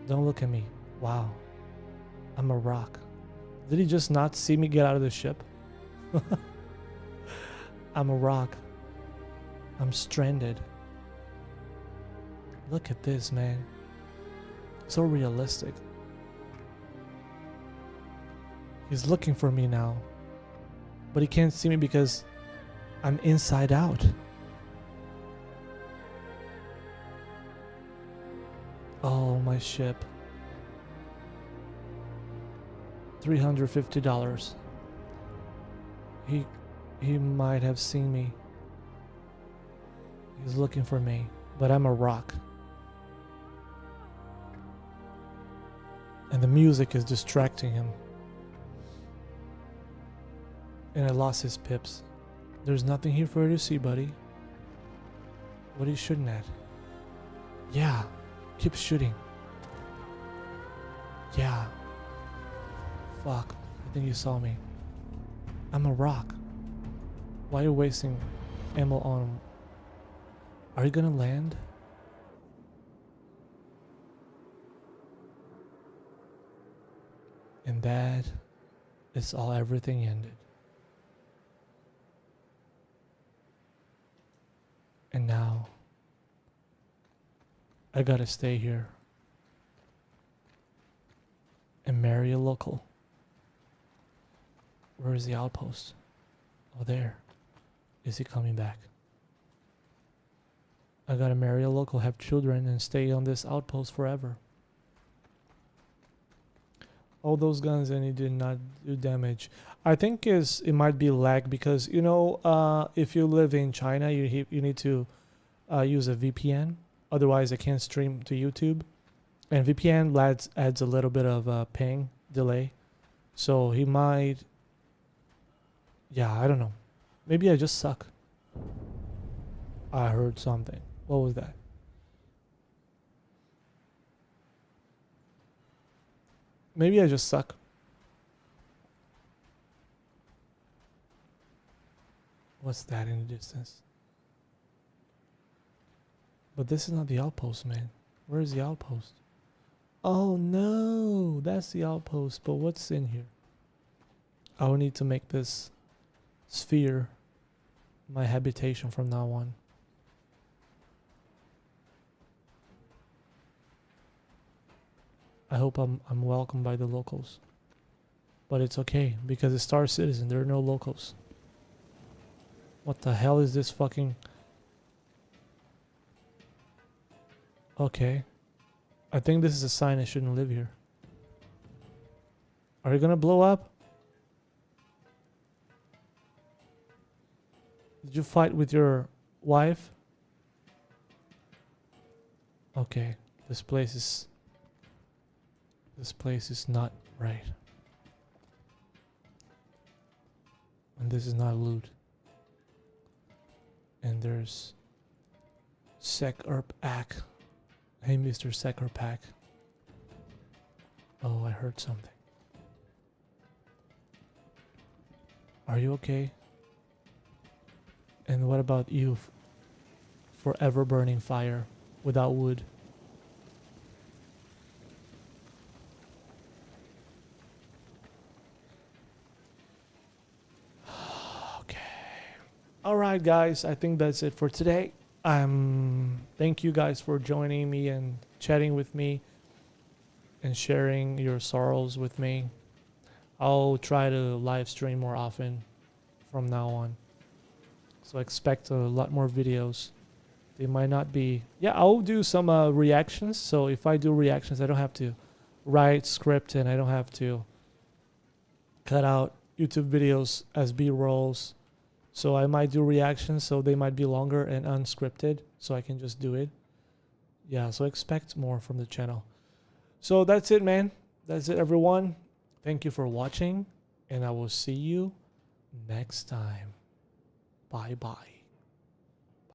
Don't look at me. Wow. I'm a rock. Did he just not see me get out of the ship? I'm a rock. I'm stranded. Look at this, man. So realistic. He's looking for me now. But he can't see me because I'm inside out. Oh, my ship. $350. He might have seen me. He's looking for me, but I'm a rock. And the music is distracting him. And I lost his pips. There's nothing here for you to see, buddy. What are you shooting at? Yeah, keep shooting. Yeah. Fuck, I think you saw me. I'm a rock. Why are you wasting ammo on... Are you gonna land? And that is all, everything ended. And now I gotta stay here and marry a local. Where is the outpost? Oh, there. Is he coming back? I gotta marry a local, have children, and stay on this outpost forever. All those guns and it did not do damage. I think it might be lag because you know if you live in China you need to use a VPN. Otherwise, I can't stream to YouTube. And VPN adds a little bit of ping delay. So he might... Yeah, I don't know. Maybe I just suck. I heard something. What was that? Maybe I just suck. What's that in the distance? But this is not the outpost, man. Where is the outpost? Oh no, that's the outpost. But what's in here? I will need to make this sphere my habitation from now on. I hope I'm welcomed by the locals. But it's okay because it's Star Citizen. There are no locals. What the hell is this fucking... Okay. I think this is a sign I shouldn't live here. Are you gonna blow up? Did you fight with your wife? Okay. This place is not right. And this is not loot. And there's Sek-Erp-Ak. Hey, Mr. Sek-Erp-Ak. Oh, I heard something. Are you okay? And what about you? Forever burning fire without wood. Okay. Alright guys, I think that's it for today. Thank you guys for joining me and chatting with me and sharing your sorrows with me. I'll try to live stream more often from now on. So expect a lot more videos. They might not be... Yeah, I'll do some reactions. So if I do reactions, I don't have to write script and I don't have to cut out YouTube videos as B-rolls. So I might do reactions, so they might be longer and unscripted, so I can just do it. Yeah, so expect more from the channel. So that's it, man. That's it, everyone. Thank you for watching, and I will see you next time. Bye-bye.